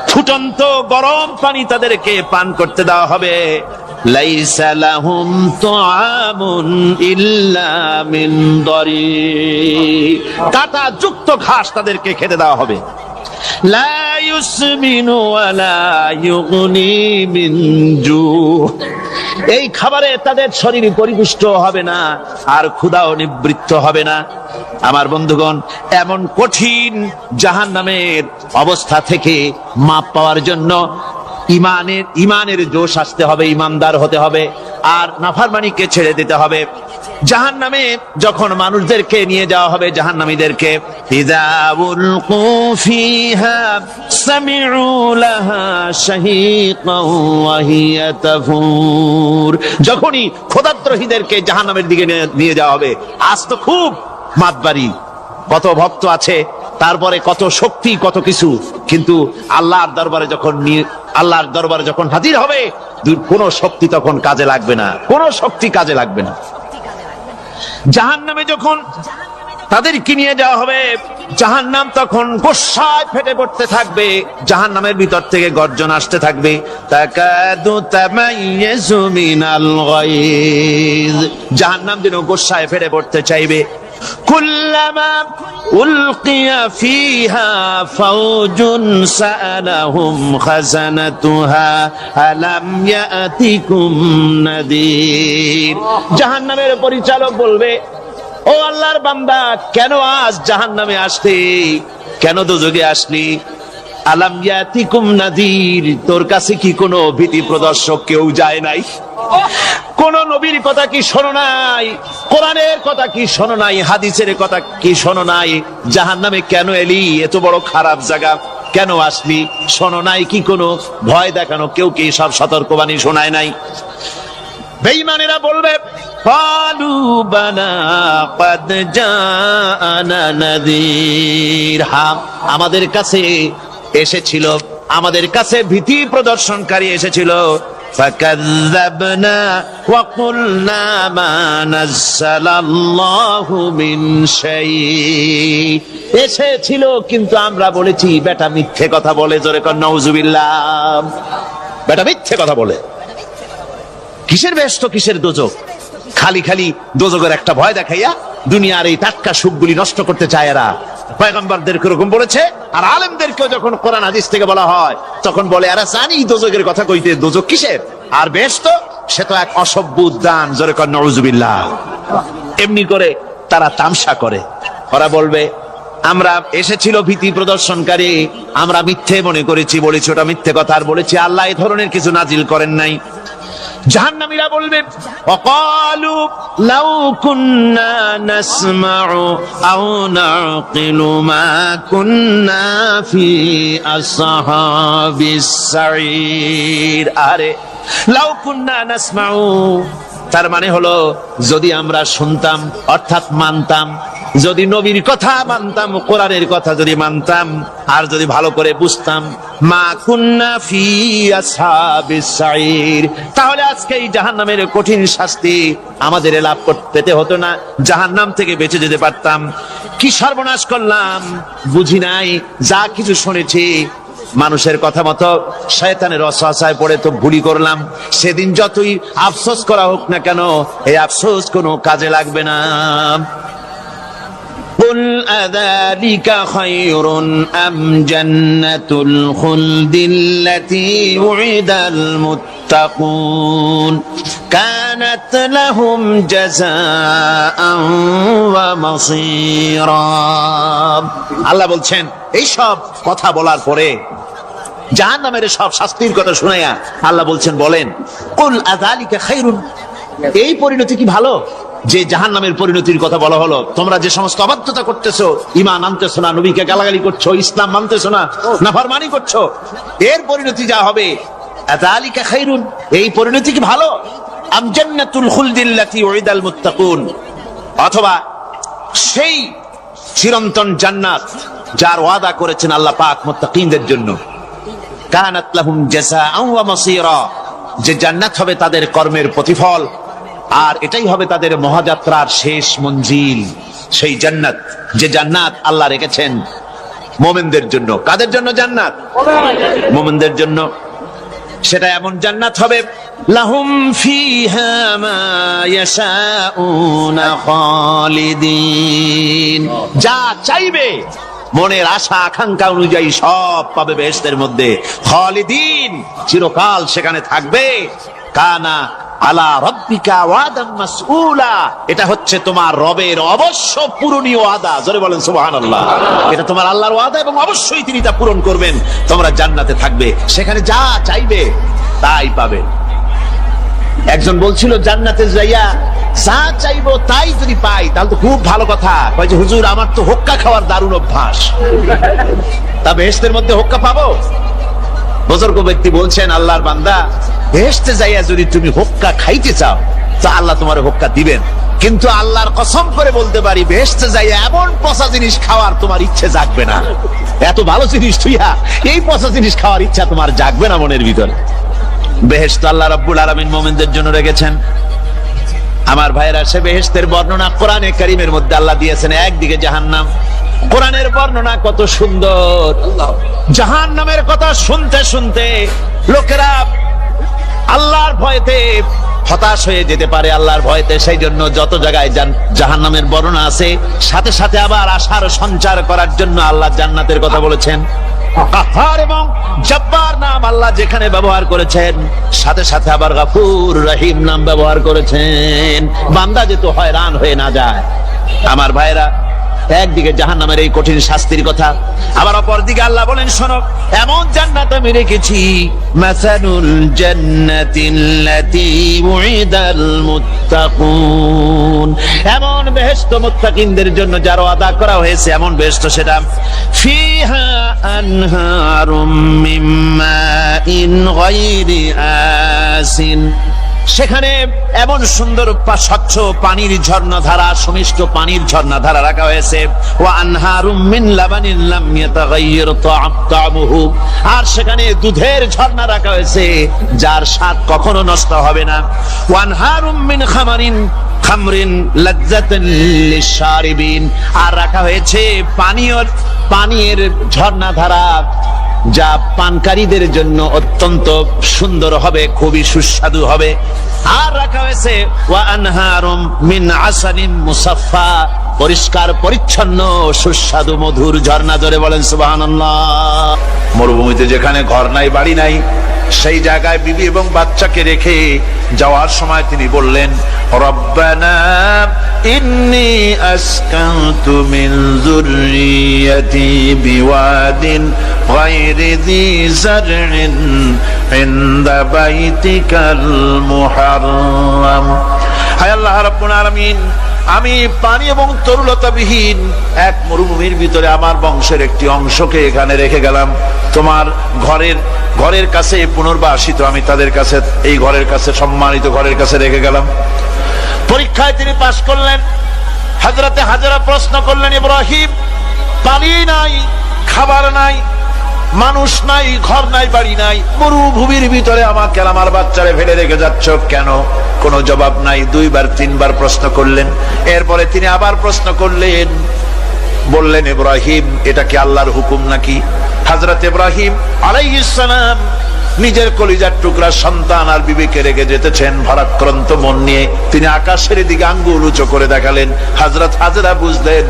ফুটন্ত গরম পানি তাদেরকে পান করতে দেওয়া হবে। লাইসা লাহুম তুআমুন ইল্লা মিন দারি, কাঁটা যুক্ত ঘাস তাদেরকে খেতে দেওয়া হবে। লা ইউসমিনু ওয়ালা ইউগনি মিন জু, এই খাবারে তাদের শরীর পরিপুষ্ট হবে না, আর ক্ষুধাও নিবৃত্ত হবে না। আমার বন্ধুগণ, এমন কঠিন জাহান্নামের অবস্থা থেকে মাপ পাওয়ার জন্য ইমানের জোশ আসতে হবে, ইমানদার হতে হবে, আর নাফরমানিকে ছেড়ে দিতে হবে। জাহান্নামে যখন মানুষদেরকে নিয়ে যাওয়া হবে, জাহান্নামীদেরকে, ইযা উলকু ফিহা সামিউ লাহা শাহীকান ওয়া হিয়া তাফুর, যখনই খোদাদ্রোহীদেরকে জাহান্নামের দিকে নিয়ে যাওয়া হবে, আজ তো খুব মাতবাড়ি, কত ভক্ত আছে, তারপরে কত শক্তি, কত কিছু, কিন্তু আল্লাহর দরবারে যখন হাজির হবে, কোন শক্তি তখন কাজে লাগবে না, কোন শক্তি কাজে লাগবে না। জাহান্নামে যখন তাদেরকে নিয়ে যাওয়া হবে, জাহান্নাম তখন গোসায় ফেটে পড়তে থাকবে, জাহান্নামের ভিতর থেকে গর্জন আসতে থাকবে, তাকাদু তামাইয়াজু মিনাল গায়জ, জাহান্নাম যেন গোসায় ফেটে পড়তে চাইবে। কুল্লামা উলকিয়া ফিহা ফাওজুন সাআলাহুম খাজানাতুহা আলাম ইয়াতিকুম নাদির, জাহান্নামের পরিচালক বলবে, ও আল্লাহর বান্দা, কেন আজ জাহান্নামে আসলি, কেন দোজখে আসলি? আলাম ইয়াতিকুম নাদির, তোর কাছে কি কোনো ভীতি প্রদর্শক কেউ যায় নাই? কোন নবীর কথা কি শোনো নাই? কোরআনের কথা কি শোনো নাই? হাদিসের কথা কি শোনো নাই? জাহান্নামে কেন এলি? এত বড় খারাপ জায়গা, কেন আসলি? শোনো নাই কি কোনো ভয় দেখানো কেউ কি সব সতর্কবাণী শোনায় নাই? বেঈমানেরা বলবে ক্বালু বালা ক্বাদ জাআনা নাযীর, হ্যাঁ আমাদের কাছে এসেছিল, আমাদের কাছে ভীতি প্রদর্শনকারী এসেছিল। ফাকাযযাবনা ওয়া কুলনা মা নাযালাল্লাহু মিন শাই, এসেছিল কিন্তু আমরা বলেছি বেটা মিথ্যে কথা বলে। জোরে কর নাউযুবিল্লাহ। বেটা মিথ্যে কথা বলে। কিসের বেহেশত কিসের দোজখ? খালি খালি দোজখের একটা ভয় দেখাইয়া দুনিয়ার এই টাটকা সুখগুলি নষ্ট করতে চায় এরা। পয়গম্বরদেরকে এরকম বলেছে, আর আলেমদেরকেও যখন কোরআন হাদিস থেকে বলা হয় তখন বলে এরা জানি দোজখের কথা কইতে, দোজখ কিসের? আর বেহেশত সে তো এক অসভ্য উদ্যান। জোরে কর নাউযুবিল্লাহ। এমনি করে তারা তামসা করে। ওরা বলবে আমরা এসেছিল ভীতি প্রদর্শনকারী, আমরা মিথ্যে মনে করেছি, বলেছি ওটা মিথ্যে কথা, আর বলেছি আল্লাহ এই ধরনের কিছু নাজিল করেন নাই। জাহান্নামীরা বলবে ওয়াকালু লাউ কুন্না নাসমাউ আও নাকিলু মা কুন্না ফি আসহাবিস সাঈর। আরে লাউ কুন্না নাসমাউ, তার মানে হলো যদি আমরা শুনতাম অর্থাৎ মানতাম, যদি নবীর কথা মানতাম, কোরআনের কথা যদি মানতাম, আর যদি ভালো করে বুঝতাম, মা কুন্না ফি আসহাবিস সাঈর, তাহলে আজকে এই জাহান্নামের কঠিন শাস্তি আমাদের লাভ পেতে হতো না, জাহান্নাম থেকে বেঁচে যেতে পারতাম। কি সর্বনাশ করলাম বুঝি নাই, যা কিছু শুনেছি মানুষের কথা মতো শয়তানের ওয়াসওয়াসায় পড়ে তো ভুলই করলাম। সেদিন যতই আফসোস করা হোক না কেন, এই আফসোস কোনো কাজে লাগবে না। قل أذلك خير أم جنة الخلد التي وعد المتقون كانت لهم جزاء ومصيرا। আল্লাহ বলছেন এই সব কথা বলার পরে, জাহান্নামের সব শাস্তির কথা শুনাইয়া আল্লাহ বলছেন বলেন কুল আযালিকা খায়রুন, এই পরিণতি কি ভালো যে জাহান্নামের পরিণতির কথা বলা হলো? তোমরা যে সমস্ত অবাধ্যতা করতেছো, ঈমান আনতেছো না, নবীকে গালাগালি করছো, ইসলাম মানতেছো না, নাফরমানি করছো, এর পরিণতি যা হবে আযালিকা খায়রুন, এই পরিণতি কি ভালো? আম জান্নাতুল খুলদিল্লাতী উইদাল মুত্তাকুন, অথবা সেই চিরন্তন জান্নাত যার ওয়াদা করেছেন আল্লাহ পাক মুত্তাকিনদের জন্য। কানাত লাহুম জাযাআন ওয়া মাসীরা, যে জান্নাত হবে তাদের কর্মের প্রতিফল, আর এটাই হবে তাদের মহাযাত্রার শেষ মঞ্জিল। সেই জান্নাত, যে জান্নাত আল্লাহ রেখেছেন মুমিনদের জন্য। কাদের জন্য জান্নাত? মুমিনদের জন্য। সেটা এমন জান্নাত হবে লাহুম ফিহা মা ইয়াশাউনা খালিদিন, যা চাইবে মনের আশা আকাঙ্ক্ষা অনুযায়ী সব পাবে বেহেশতের মধ্যে। খালিদিন, চিরকাল সেখানে থাকবে। কানা আলা রাব্বিকা ওয়াদাম মাসউলা, এটা হচ্ছে তোমার রবের অবশ্য পূরণীয় ওয়াদা। জোরে বলেন সুবহানাল্লাহ। এটা তোমার আল্লাহর ওয়াদা এবং অবশ্যই তিনি তা পূরণ করবেন। তোমরা জান্নাতে থাকবে, সেখানে যা চাইবে তাই পাবে। একজন বলছিল জান্নাতে যাইয়া যা চাইবো তাই যদি পাই তাহলে তো খুব ভালো কথা। কয় যে হুজুর আমার তো হোক্কা খাওয়ার দারুণ অভ্যাস, তা বেহেশতের মধ্যে হোক্কা পাবো? বুজুর্গ ব্যক্তি বলছেন আল্লাহর বান্দা, বেহেশতে যাইয়া যদি তুমি হোক্কা খাইতে চাও তা আল্লাহ তোমার হোক্কা দিবেন, কিন্তু আল্লাহর কসম করে বলতে পারি বেহেশতে যাইয়া এমন পচা জিনিস খাওয়ার তোমার ইচ্ছে জাগবে না। এত ভালো জিনিস তুইয়া এই পচা জিনিস খাওয়ার ইচ্ছা তোমার জাগবে না মনের ভিতরে। বেহেশত আল্লাহ রাব্বুল আলামিন মুমিনদের জন্য রেখেছেন। আমার ভাইরা, সে বেহেশতের বর্ণনা কোরআনে কারীমের মধ্যে আল্লাহ দিয়েছেন। একদিকে জাহান্নাম, কোরআনের বর্ণনা কত সুন্দর। জাহান্নামের কথা শুনতে শুনতে লোকেরা আল্লাহর ভয়তে হতাশ হয়ে যেতে পারে, আল্লাহর ভয়তে। সেই জন্য যত জায়গায় জাহান্নামের বর্ণনা আছে, সাথে সাথে আবার আশার সঞ্চার করার জন্য আল্লাহ জান্নাতের কথা বলেছেন। কাহ্হার এবং জব্বার নাম আল্লাহ যেখানে ব্যবহার করেছেন, সাথে সাথে আবার গফুর রহিম নাম ব্যবহার করেছেন, বান্দা যেন হয়রান হয়ে না যায়। আমার ভাইরা, একদিকে জাহান্নামের এই কঠিন শাস্তির কথা, আবার অপরদিকে আল্লাহ বলেন শোনো, এমন জান্নাত আমি রেখেছি, মাসালুল জান্নাতিল্লাতী উইদাল মুত্তাকুন, এমন বেহেশত মুত্তাকিনদের জন্য যার ওয়াদা করা হয়েছে, এমন বেহেশত সেটা, ফিহা আনহারুম মিন মাইন গায়রি আসিন, সেখানে এমন সুন্দর স্বচ্ছ পানির ঝর্ণাধারা, সুমিষ্ট পানির ঝর্ণাধারা রাখা হয়েছে, ওয়া আনহারুম মিন লাবানিন লাম ইয়াতাগায়্যার তা'আমুহু, আর সেখানে দুধের ঝর্ণা রাখা হয়েছে যার স্বাদ কখনো নষ্ট হবে না, ওয়া আনহারুম মিন খামরিন লাজ্জাতান লিশারিবিন, আর রাখা হয়েছে পানীয়ের ঝর্ণাধারা যা পানকারীদের জন্য অত্যন্ত সুন্দর হবে, খুবই সুস্বাদু হবে, আর রাখা হয়েছে ওয়া আনহারুম মিন আসালিন মুসাফফা, পরিষ্কার পরিচ্ছন্ন সুস্বাদু মধুর ঝর্ণা। জোরে বলেন সুবহানাল্লাহ। মরুভূমিতে যেখানে ঘর নাই, বাড়ি নাই, সেই জায়গায় বিবি এবং বাচ্চাকে রেখে যাওয়ার সময় তিনি বললেন, রব্বানা ইন্নী আসকানতু মিন যুররিয়্যাতি বিওয়াদিন গায়রি যী যারইন ইনদা বাইতিকাল মুহাররাম। হায় আল্লাহ রাব্বুল আলামিন, আমি পানি এবং তরুলতাবিহীন এক মরুভূমির ভিতরে আমার বংশের একটি অংশকে এখানে রেখে গেলাম, তোমার ঘরের কাছে পুনর্বাসিত, আমি তাদের কাছে, এই ঘরের কাছে, সম্মানিত ঘরের কাছে রেখে গেলাম। পরীক্ষায় তিনি পাশ করলেন। হযরতে হাজেরা প্রশ্ন করলেন, ইব্রাহিম, পানি নাই, খাবার নাই, মানুষ নাই, ঘর নাই, বাড়ি নাই, মরুভূমির ভিতরে আমাকে আমার বাচ্চারে ফেলে রেখে যাচ্ছ কেন? কোনো জবাব নাই। 2 বার 3 বার প্রশ্ন করলেন। এরপরে তিনি আবার প্রশ্ন করলেন, বললেন, ইব্রাহিম, এটা কি আল্লাহর হুকুম নাকি? হযরত ইব্রাহিম আলাইহিস সালাম নিজের কলিজার টুকরা সন্তান আর বিবিকে রেখে যেতেছেন ভারাক্রান্ত মন নিয়ে। তিনি আকাশের দিকে আঙ্গুল উঁচু করে দেখালেন। হযরত হাজেরা বুঝলেন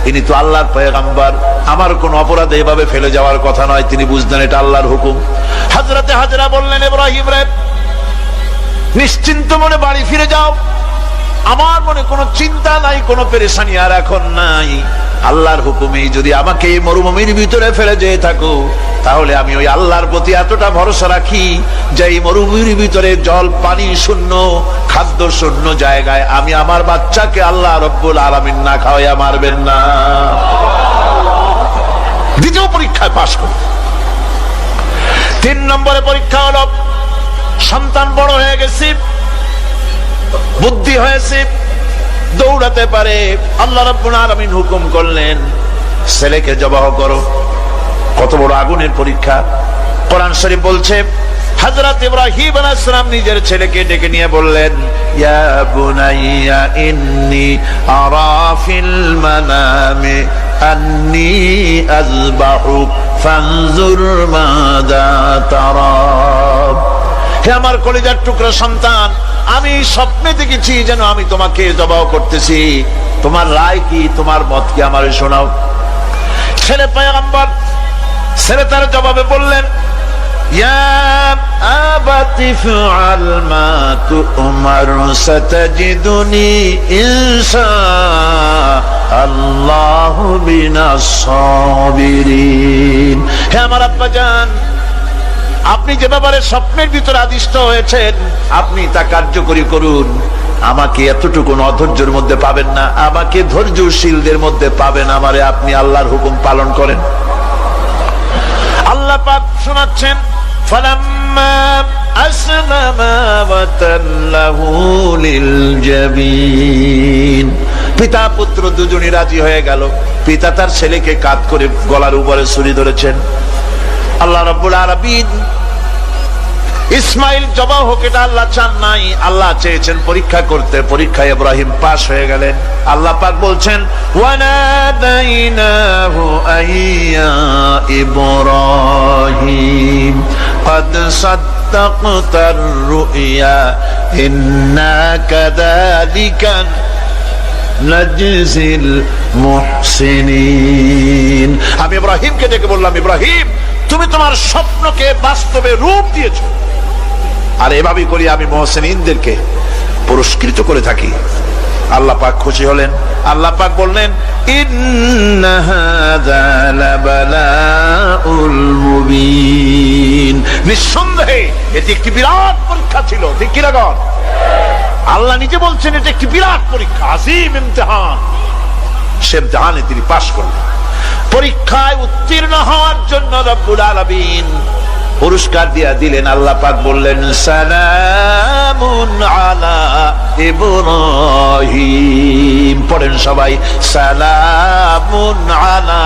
ইনি তো আল্লাহর পয়গম্বর, আমার কোন অপরাধে এভাবে ফেলে যাওয়ার কথা নয়। তিনি বুঝলেন এটা আল্লাহর হুকুম। হযরত হাজেরা বললেন, ইব্রাহিম রে, নিশ্চিন্ত মনে বাড়ি ফিরে যাও, আমার মনে কোনো চিন্তা নাই, কোনো পেরেশানি আর এখন নাই। আল্লাহর হুকুমেই যদি আমাকে এই মরুভূমির ভিতরে ফেলে যেয়ে থাকো, তাহলে আমি ওই আল্লাহর প্রতি এতটা ভরসা রাখি যে এই মরুভূমির ভিতরে জল পানি শূন্য, খাদ্য শূন্য জায়গায় আমি আমার বাচ্চাকে আল্লাহ রব্বুল আলামিন না খাওয়াইয়া মারবেন না। দ্বিতীয় পরীক্ষায় পাশ করল। 3 নম্বরে পরীক্ষা হলো, সন্তান বড় হয়ে গেছে, বুদ্ধি হয়েছে, দৌড়াতে পারে। আল্লাহ রাব্বুল আলামিন হুকুম করলেন, ছেলেকে জবাহ করো। কত বড় আগুনের পরীক্ষা! কোরআন শরীফ বলছে, হযরত ইব্রাহিম আলাইহিস সালাম নিজের ছেলেকে ডেকে নিয়ে বললেন, ইয়া বুনাইয়া ইন্নী আরা ফিল মানামি আন্নী আযবাহুক ফানজুর মাযা তারা। হে আমার কলিজার টুকরা সন্তান, আমি স্বপ্নে দেখেছি যেন আমি তোমাকে জবাহ করতেছি, তোমার রায় কি, তোমার মত কি, আমারে শোনাও। ছেলে পয়গম্বর, ছেলে তার জবাবে বললেন, ইয়া আবাতি ফাআল মা তু'মার সাতাজিদুনি ইনশাআল্লাহু মিনাস সাবিরিন। হে আমার আব্বাজান, আপনি যে ব্যাপারে স্বপ্নের ভিতরে আদিষ্ট হয়েছেন, আপনি তা কার্যকরী করুন। আমাকে এতটুকু অধৈর্যের মধ্যে পাবেন না, আমাকে ধৈর্যশীলদের মধ্যে পাবেন। আমারে আপনি আল্লাহর হুকুম পালন করেন। আল্লাহ পাক শোনাচ্ছেন, ফালাম্মা আসলামা ওয়া তাল্লাহু লিল জাবিন। পিতা পুত্র দুজনই রাজি হয়ে গেল। পিতা তার ছেলেকে কাঁধ করে গলার উপরে ছুরি ধরেছেন। আল্লাহ রাব্বুল আলামিন ইসমাইল জবাহ হোক, এটা আল্লাহ চান নাই, আল্লাহ চেয়েছেন পরীক্ষা করতে। পরীক্ষায় ইব্রাহিম পাশ হয়ে গেলেন। আল্লাহ পাক বলছেন, ওয়ানাদাইনাহু আইয়া ইব্রাহিম قد صدقت الرؤيا إنا كذلك نجزي المحسنين। আমি ইব্রাহিমকে ডেকে বললাম, ইব্রাহিম, তুমি তোমার স্বপ্নকে বাস্তবে রূপ দিয়েছো, আর এভাবেই করি আমি মুহসিনদেরকে পুরস্কৃত করে থাকি। আল্লাহ পাক খুশি হলেন। আল্লাহ পাক বললেন, ইন্না হাযা লাবালাউল মুবিন, নিঃসন্দেহে এটি একটি বিরাট পরীক্ষা ছিল। ঠিক কি না? আল্লাহ নিজে বলছেন এটা একটি বিরাট পরীক্ষা, আযীম ইমতিহান। সে ইমতিহানে তিনি পাশ করলেন। পরীক্ষায় উত্তীর্ণ হওয়ার জন্য রব্বুল আলামিন পুরস্কার দিয়া দিলেন। আল্লাহ পাক বললেন, সালামুন আলা ইব্রাহিম। পড়েন সবাই, সালামুন আলা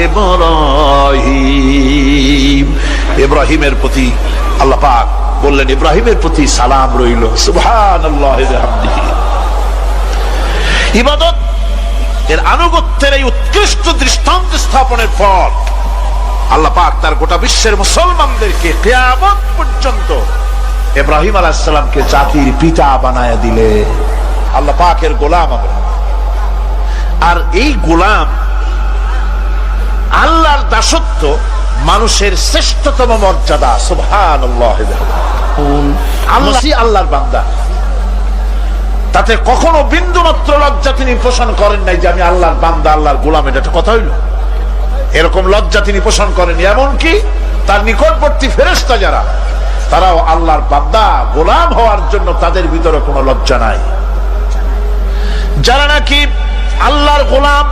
ইব্রাহিম। ইব্রাহিমের প্রতি আল্লাহ পাক বললেন, ইব্রাহিমের প্রতি সালাম রইল। সুবহানাল্লাহি ওয়া বিহামদিহি। ইবাদত এর আনুগত্যের এই উৎকৃষ্ট দৃষ্টান্ত স্থাপনের পর আল্লাহ পাক তার গোটা বিশ্বের মুসলমানদেরকে কিয়ামত পর্যন্ত ইব্রাহিম আলাইহিস সালামকে জাতির পিতা বানায়া দিলে। আল্লাহ পাকের গোলাম আমরা, আর এই গোলাম আল্লাহর দাসত্ব মানুষের শ্রেষ্ঠতম মর্যাদা। সুবহানাল্লাহ। আল্লাহর বান্দা, তাতে কখনো বিন্দু মাত্র লজ্জা তিনি পোষণ করেন নাই যে আমি আল্লাহর বান্দা, আল্লাহর গোলাম। এটা একটা কথা হইল? এরকম লজ্জা তিনি পোষণ করেন। এমনকি তার নিকটবর্তী ফেরেশতা যারা, তারাও আল্লাহর বান্দা গোলাম হওয়ার জন্য তাদের ভিতরে কোনো লজ্জা নাই। যারা নাকি আল্লাহর গোলাম,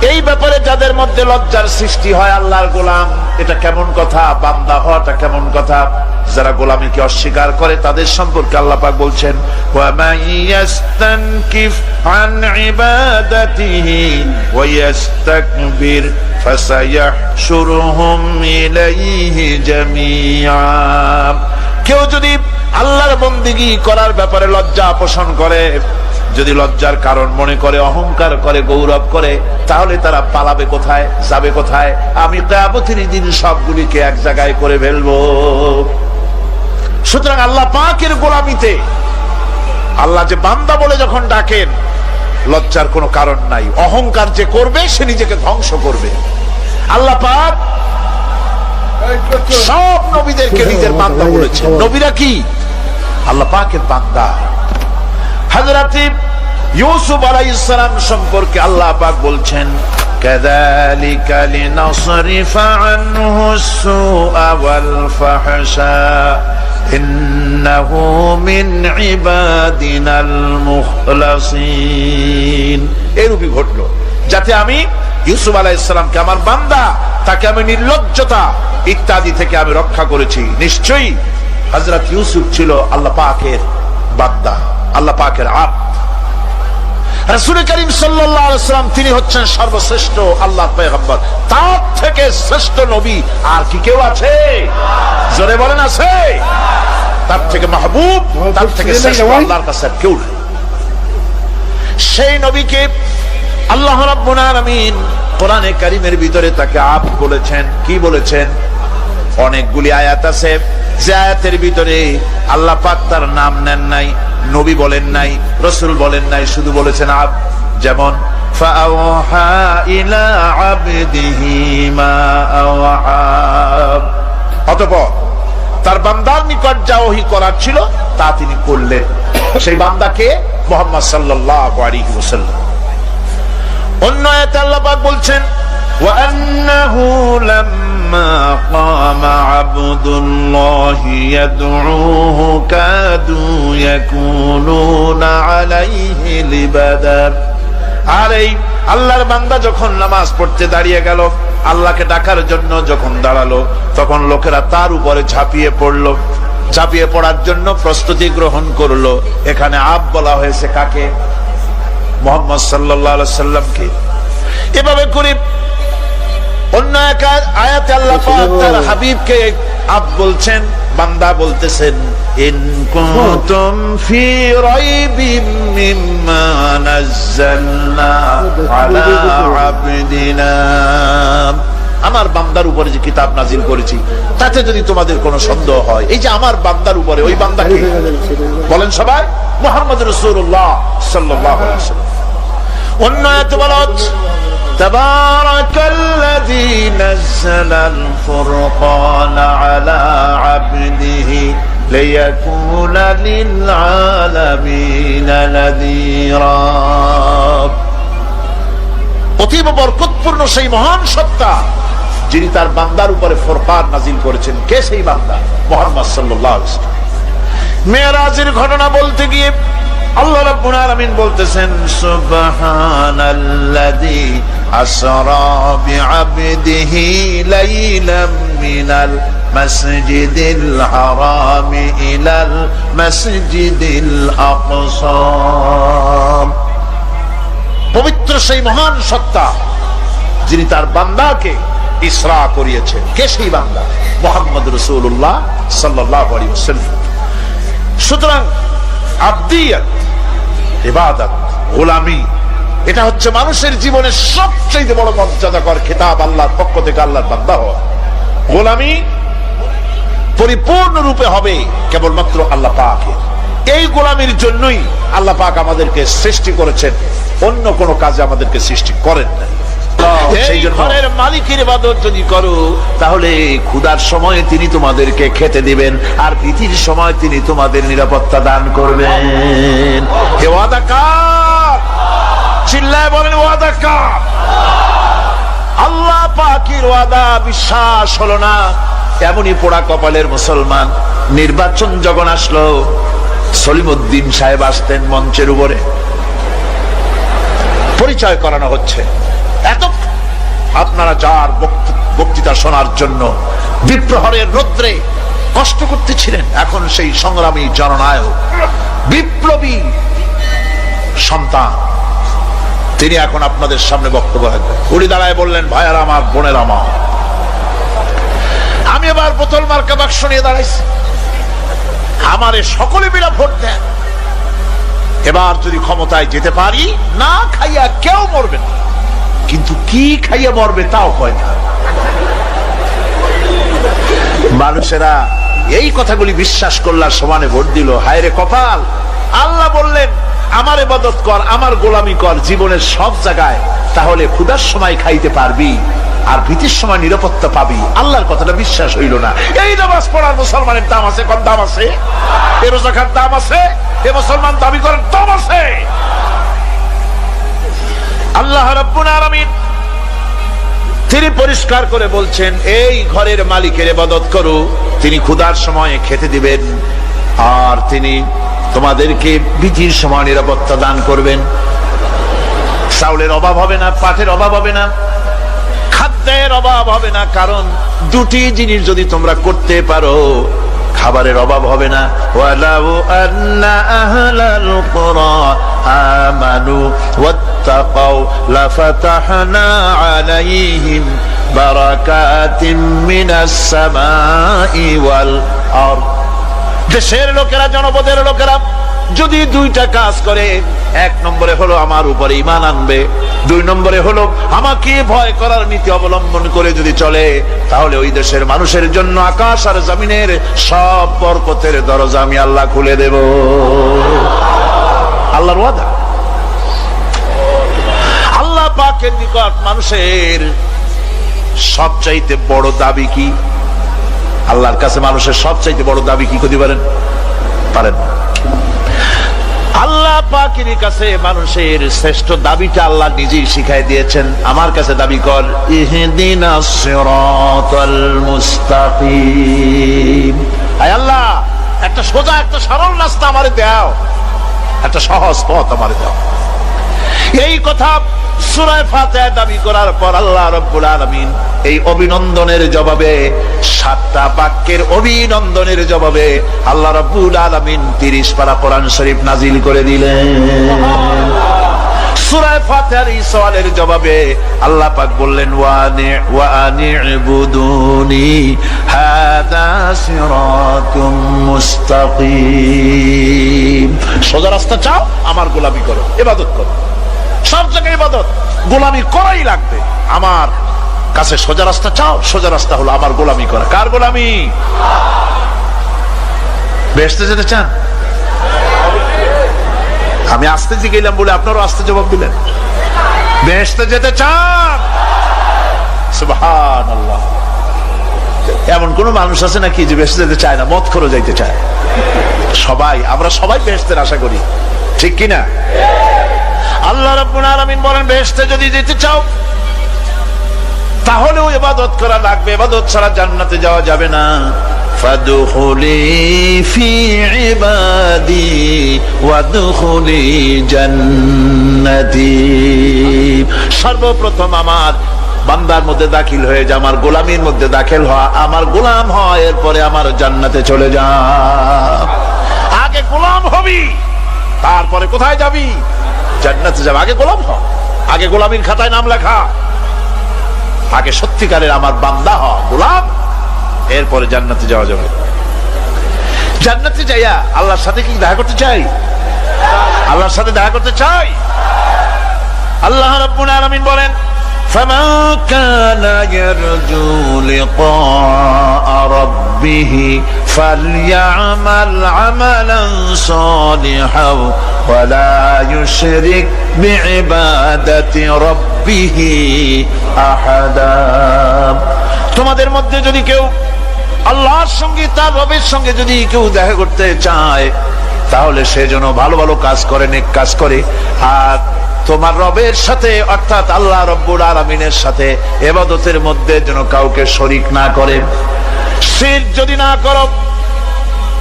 এই ব্যাপারে যাদের মধ্যে লজ্জার সৃষ্টি হয়, আল্লাহর গোলাম এটা কেমন কথা, বান্দা হওয়াটা কেমন কথা, যারা গোলামীকে অস্বীকার করে তাদের সম্পর্কে আল্লাহ পাক বলছেন, ওয়া মাইয়াস্তানকিফ আন ইবাদাতিহি ওয়া ইস্তাকবির ফাসায়াহশুরুহুম ইলাইহি জামিআ। কেউ যদি আল্লাহর বন্দেগী করার ব্যাপারে লজ্জা পোষণ করে, যদি লজ্জার কারণ মনে করে, অহংকার করে, গৌরব করে, তাহলে তারা পালাবে কোথায়, যাবে কোথায়? আমি কিয়ামতের দিন সবগুলিকে এক জায়গায় করে ফেলবো। সুতরাং আল্লাহ পাকের গোলামিতে আল্লাহ যে বান্দা বলে যখন ডাকেন, লজ্জার কোনো কারণ নাই। অহংকার যে করবে সে নিজেকে ধ্বংস করবে। আল্লাহ পাক সব নবীদেরকে নিজের বান্দা বলেছেন। নবীরা কি আল্লাহ পাকের বান্দা। হযরত ইউসুফ আলাইহিস সালাম সম্পর্কে আল্লাহ পাক বলছেন, কাযালিকা লিনাসরিফা আনহু আস-সুআ ওয়াল ফাহশা ইন্নাহু মিন ইবাদিনাল মুখলাসিন। এরূপই ঘটলো যাতে আমি ইউসুফ আলাইহিস সালামকে, আমার বান্দা, তাকে আমি নির্লজ্জতা ইত্যাদি থেকে আমি রক্ষা করেছি। নিশ্চয়ই হযরত ইউসুফ ছিল আল্লাহ পাকের বান্দা, আল্লাহ পাকের আব্দ। রাসূল করিম সাল্লাল্লাহু আলাইহি ওয়াসাল্লাম তিনি হচ্ছেন সর্বশ্রেষ্ঠ আল্লাহর পয়গম্বর। তার থেকে শ্রেষ্ঠ নবী আর কি কেউ আছে? জোরে বলেন, আছে? তার থেকে মাহবুব, তার থেকে শ্রেষ্ঠ আল্লাহর কাছে কেউ নেই। সেই নবীকে আল্লাহ রাব্বুল আলামিন কোরআনে কারীমের ভিতরে তাকে আব্দ বলেছেন। কি বলেছেন? অনেকগুলি আয়াত আছে যে আয়াতের ভিতরে আল্লাহ পাক তার নাম নেন নাই, নবী বলেন নাই, রাসূল বলেন নাই, শুধু বলেছেন আব্দ। যেমন ফাআওহা ইলা আবদিহি মা আওহা। অতঃপর তার বান্দার নিকট যা ওহী করার ছিল তা তিনি করলেন। সেই বান্দাকে মুহাম্মদ সাল্লাল্লাহু আলাইহি ওয়াসাল্লাম। অন্য আয়াতে আল্লাহ পাক বলছেন, ওয়া আন্নাহু লাম্মা ক্বামা আবদুল্লাহি ইয়াদউহু কাদু ইয়াকুনুনা আলাইহি লিবাদা। আর এই আল্লাহর বান্দা যখন নামাজ পড়তে দাঁড়িয়ে গেল, আল্লাহকে ডাকার জন্য যখন দাঁড়ালো, তখন লোকেরা তার উপরে ঝাঁপিয়ে পড়লো। ঝাঁপিয়ে পড়ার জন্য প্রস্তুতি গ্রহণ করলো। এখানে আব বলা হয়েছে কাকে? মুহাম্মদ সাল্লাল্লাহু আলাইহি সাল্লামকে। এভাবে করে অন্য এক আয়াতে আল্লাহ পাক তার হাবিবকে আব বলছেন, বান্দা বলতেছেন, ইন কুনতুম ফি রাইবিম মিম্মা নাযালনা আলা আবদিনা। আমার বান্দার উপরে যে কিতাব নাজিল করেছি তাতে যদি তোমাদের কোনো সন্দেহ হয়, এই যে আমার বান্দার উপরে, ওই বান্দাকে বলেন সবাই, মুহাম্মদ রাসূলুল্লাহ সাল্লাল্লাহু আলাইহি ওয়াসাল্লাম। অন্য আয়াতে বলা হচ্ছে, তাবারাকাল্লাযী নাযালাল ফুরকানা আলা আবদিহি লিয়াকুনা লিল আলামিনা নাযীরা। অতীব বরকতপূর্ণ সেই মহান সত্তা যিনি তার বান্দার উপরে ফুরকান নাজিল করেছেন। কে সেই বান্দা? মুহাম্মদ সাল্লাল্লাহু আলাইহি ওয়াসাল্লাম। মেরাজের ঘটনা বলতে গিয়ে আল্লাহ রাব্বুল আলামিন বলতেছেন, সুবহানাল্লাযী আসরা বিআবদিহি লাইলাম মিনাল মাসজিদিল হারামি ইলাল মাসজিদিল আকসা। পবিত্র সেই মহান সত্তা যিনি তার বান্দাকে ইসরা করিয়েছেন। কে সেই বান্দা? মুহাম্মদ রাসূলুল্লাহ সাল্লাল্লাহু আলাইহি ওয়াসাল্লাম। সুতরাং আবদিয়াত, ইবাদত, গোলামি, এটা হচ্ছে মানুষের জীবনের সবচেয়ে বড় মর্যাদাকর খেতাব আল্লাহর পক্ষ থেকে আল্লাহর বান্দা হওয়া। গোলামি পরিপূর্ণ রূপে হবে কেবলমাত্র আল্লাহ পাকের। এই গোলামির জন্যই আল্লাহ পাক আমাদেরকে সৃষ্টি করেছেন, অন্য কোনো কাজে আমাদেরকে সৃষ্টি করেন না। সেই জন্য ঘরের মালিকের ইবাদত যদি করো তাহলে ক্ষুধার সময়ে তিনি তোমাদেরকে খেতে দিবেন, আর ভীতির সময় তিনি তোমাদের নিরাপত্তা দান করবেন। এ ওয়াদা কার? চিল্লায় বলেন ওয়াদা কার? আল্লাহ পাকের ওয়াদা বিশ্বাস হলো না, এমনই পোড়া কপালের মুসলমান। নির্বাচন যখন আসলো, সলিমউদ্দিন সাহেব আসতেন মঞ্চের উপরে, পরিচয় করানো হচ্ছে। এত আপনারা যার বক্তৃতা শোনার জন্য বিপ্রহরের রৌদ্রে কষ্ট করতেছিলেন, এখন সেই সংগ্রামী জননায়ক বিপ্লবী সন্তান তিনি এখন আপনাদের সামনে বক্তব্য রাখবেন। উনি দাঁড়ায় বললেন, ভাইয়ারা আমার, বোনের আমার, আমি এবার বোতল মার্কা বাক্স নিয়ে দাঁড়াইছি, আমারে সকলে মিলে ভোট দেন। এবার যদি ক্ষমতায় যেতে পারি, না খাইয়া কেউ মরবে না, কিন্তু কি খাইয়া মরবে তাও হয় না। মানুষেরা এই কথাগুলি বিশ্বাস করলে সমানে ভোট দিল। হায় রে কপাল! আল্লাহ বললেন, আমার ইবাদত কর, আমার গোলামি কর জীবনের সব জায়গায়, তাহলে ক্ষুধার সময় খাইতে পারবি আর ভীতির সময় নিরাপত্তা পাবি। আল্লাহর কথাটা বিশ্বাস হইল না। এই নামাজ পড়ার মুসলমানের দাম আছে, কম দাম আছে? এ রোজা খাওয়ার দাম আছে? এ মুসলমান দাবি করার দাম আছে? আল্লাহ রাব্বুল আলামিন তিনি পরিষ্কার করে বলছেন, এই ঘরের মালিকের ইবাদত করো, তিনি ক্ষুধার সময়ে খেতে দিবেন, আর তিনি তোমাদেরকে ভীতির সময় নিরাপত্তা দান করবেন। চাউলের অভাব হবে না, পাটের অভাব হবে না, খাদ্যের অভাব হবে না, কারণ দুটি জিনিস যদি তোমরা করতে পারো, খাবারের অভাব হবে না। ওয়ালাউ আন্না আহলাল কুরা আমানু ওয়াত্তাকাউ লাফাতাহনা আলাইহিম বারাকাতিন মিনাস সামাই ওয়াল আরদ। দেশের লোকেরা, জনপদের লোকেরা যদি দুইটা কাজ করে, এক নম্বরে হলো আমার উপরে ঈমান আনবে, দুই নম্বরে হলো আমাকে ভয় করার নীতি অবলম্বন করে যদি চলে, তাহলে ওই দেশের মানুষের জন্য আকাশ আর জমিনের সব বরকতের দরজা আমি আল্লাহ খুলে দেব। আল্লাহর ওয়াদা। আল্লাহ পাকের নিকট মানুষের সবচাইতে বড় দাবি কি? আল্লাহর কাছে মানুষের সবচাইতে বড় দাবি কি করতে পারেন? পারেন? আল্লাহ পাকের কাছে মানুষের শ্রেষ্ঠ দাবিটা আল্লাহ নিজেই শিখাই দিয়েছেন। আমার কাছে দাবি কর, ইহদিনাস সিরাতাল মুস্তাকিম। আয় আল্লাহ, একটা সোজা, একটা সরল রাস্তা আমারে দাও, একটা সহজ পথ আমারে দাও। এই কথা সূরা ফাতিহা দাবি করার পর আল্লাহ রাব্বুল আলামিন এই অভিনন্দনের জবাবে, 7টা বাক্যের অভিনন্দনের জবাবে আল্লাহ রাব্বুল আলামিন 30 পারা কোরআন শরীফ নাজিল করে দিলেন। সূরা ফাতিহার এই সওয়ালের জবাবে আল্লাহ পাক বললেন, ওয়া আনি'বুদুনি হাদা সিরাতুম মুস্তাকিম। সোজা রাস্তা চাও, আমার গোলামি করো, ইবাদত করো। সব জায়গায় ইবাদত, গোলামি করাই লাগবে। আমার কাছে সোজা রাস্তা চাও, সোজা রাস্তা হলো আমার গোলামি করা। কার গোলামি? বেহেশতে যেতে চান? আমি আস্তে জিগাইলাম বলে আপনারও আস্তে জবাব দিলেন। বেহেশতে যেতে চান? সুবহানাল্লাহ। এমন কোন মানুষ আছে নাকি যে বেহেশতে যেতে চায় না, মদ খোরও যাইতে চায়? সবাই, আমরা সবাই বেহেশতের আশা করি, ঠিক কিনা? আল্লাহ রাব্বুল আলামিন বলেন, বেহেশতে যদি যেতে চাও তাহলেও ইবাদত করা লাগবে, ইবাদত ছাড়া জান্নাতে যাওয়া যাবে না। ফাদখুলি ফি ইবাদি ওয়াদখুলি জান্নাতি। সর্বপ্রথম আমার বান্দার মধ্যে দাখিল হয়ে যা, আমার গোলামির মধ্যে দাখিল হওয়া, আমার গোলাম হয়, এরপরে আমার জান্নাতে চলে যা। আগে গোলাম হবি, তারপরে কোথায় যাবি? জান্নাতে যাবে। আগে গোলাম হ, আগে গোলামির খাতায় নাম লেখা, আগে সত্যিকারের আমার বান্দা হ, গোলাম, এরপরে জান্নাতে যাওয়া যাবে। জান্নাতে যাইয়া আল্লাহর সাথে কি দেখা করতে চাই? আল্লাহর সাথে দেখা করতে চাই। আল্লাহ রাব্বুল আলামিন বলেন, فَمَنْ كَانَ يَرْجُو لِقَاءَ رَبِّهِ فَلْيَعْمَلْ عَمَلًا صَالِحًا وَلَا يُشْرِكْ بِعِبَادَةِ رَبِّهِ أَحَدًا। তোমাদের মধ্যে যদি কেউ আল্লাহর সঙ্গে, তার রবের সঙ্গে যদি কেউ দেখা করতে চায়, তাহলে সে যেন ভালো ভালো কাজ করে, নেক কাজ করে, আর তোমার রবের সাথে অর্থাৎ আল্লাহ রব্বুল আলামিনের সাথে ইবাদতের মধ্যে যেন কাউকে শরীক না করে। শিরক যদি না করো,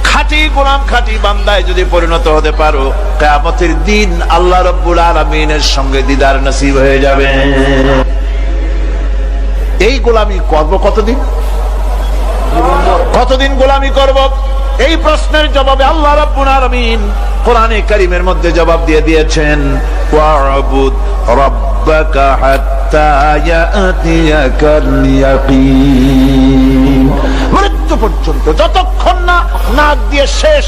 খাঁটি গোলাম, খাঁটি বান্দায় যদি পরিণত হতে পারো, কিয়ামতের দিন আল্লাহ রব্বুল আলামিনের সঙ্গে দিদার নসিব হয়ে যাবে। এই গোলামি করব কতদিন? কতদিন গোলামি করব? এই প্রশ্নের জবাবে আল্লাহ রাব্বুল আলামিন কোরআনে কারীমের মধ্যে জবাব দিয়ে দিয়েছেন, ওয়া'বুদ রাব্বাকা হাত্তা ইয়াতিয়াকাল ইয়াকিন। মৃত্যু পর্যন্ত, যতক্ষণ না নাক দিয়ে শেষ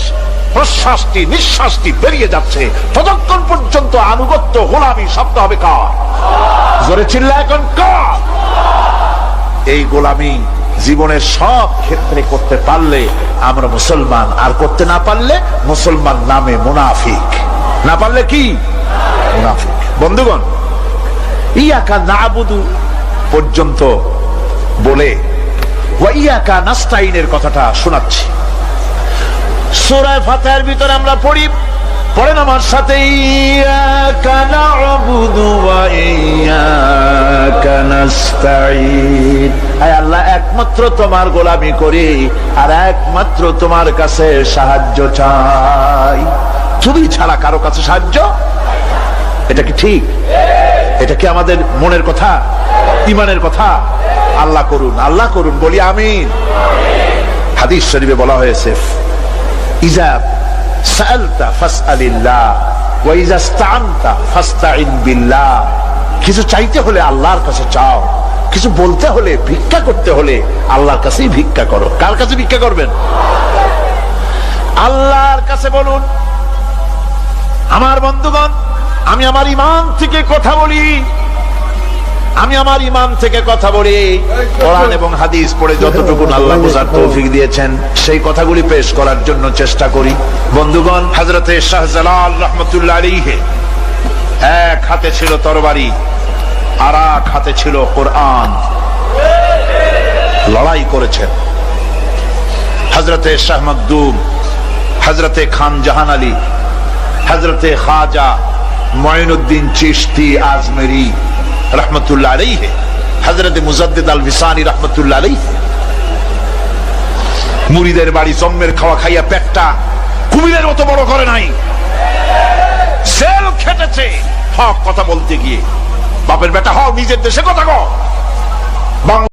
প্রশ্বাসটি, নিঃশ্বাসটি বেরিয়ে যাচ্ছে, ততক্ষণ পর্যন্ত আনুগত্য, গোলামি শব্দ হবে কার? জোরে চিল্লা এখন কার? এই গোলামি জীবনের সব ক্ষেত্রে করতে পারলে আমরা মুসলমান, আর করতে না পারলে মুসলমান নামে মুনাফিক। না পারলে কি? মুনাফিক। বন্ধুগণ, ইয়াকা নাবুদু পর্যন্ত বলে ওয়া ইয়াকা নাস্তাইনের কথাটা শোনাচ্ছি। সূরা ফাতিহার ভিতরে আমরা পড়ি, পড়েন আমার সাথে, ইয়াকা নাবুদু ওয়া ইয়াকা নাস্তাইন। আয় আল্লাহ, একমাত্র তোমার গোলামি করি আর একমাত্র তোমার কাছে সাহায্য চাই। তুমি ছাড়া কারো কাছে সাহায্য? এটা কি ঠিক? এটা কি আমাদের মনের কথা, ঈমানের কথা? আল্লাহ করুন, আল্লাহ করুন, বলি আমিন। হাদিস শরীফে বলা হয়েছে, ইজা সাআলতা ফাসআলিল্লাহ ওয়া ইজা ইসতাআনতা ফাসতাইন বিল্লাহ। কিছু চাইতে হলে আল্লাহর কাছে চাও, কিছু বলতে হলে, ভিক্ষা করতে হলে আল্লাহর কাছেই ভিক্ষা করো। কার কাছে ভিক্ষা করবেন? আল্লাহর কাছে বলুন। আমার বন্ধুগণ, আমি আমার ঈমান থেকে কথা বলি, আমি আমার ঈমান থেকে কথা বলি। কোরআন এবং হাদিস পড়ে যতটুকু আল্লাহ বোঝার তৌফিক দিয়েছেন, সেই কথাগুলি পেশ করার জন্য চেষ্টা করি। বন্ধুগণ, হযরতে শাহজালাল রাহমাতুল্লাহ আলাইহি এক হাতে ছিল তরবারি, আর এক হাতে ছিল কোরআন। লড়াই করেছেন হযরতে শাহ মখদুম, হযরতে খান জাহান আলী, হযরতে খাজা মুঈনুদ্দিন চিশতি আজমেরি রহমতুল্লাহ আলাইহি, হযরতে মুজাদ্দিদ আল ভিসানি রহমতুল্লাহ আলাইহি। মুরিদের বাড়ি জম্মের খাওয়া খাইয়া পেটটা কুমিরের মতো বড় করে নাই, জেল খেটেছে হক কথা বলতে গিয়ে। বাপের বেটা হও, নিজের দেশে কথা কও।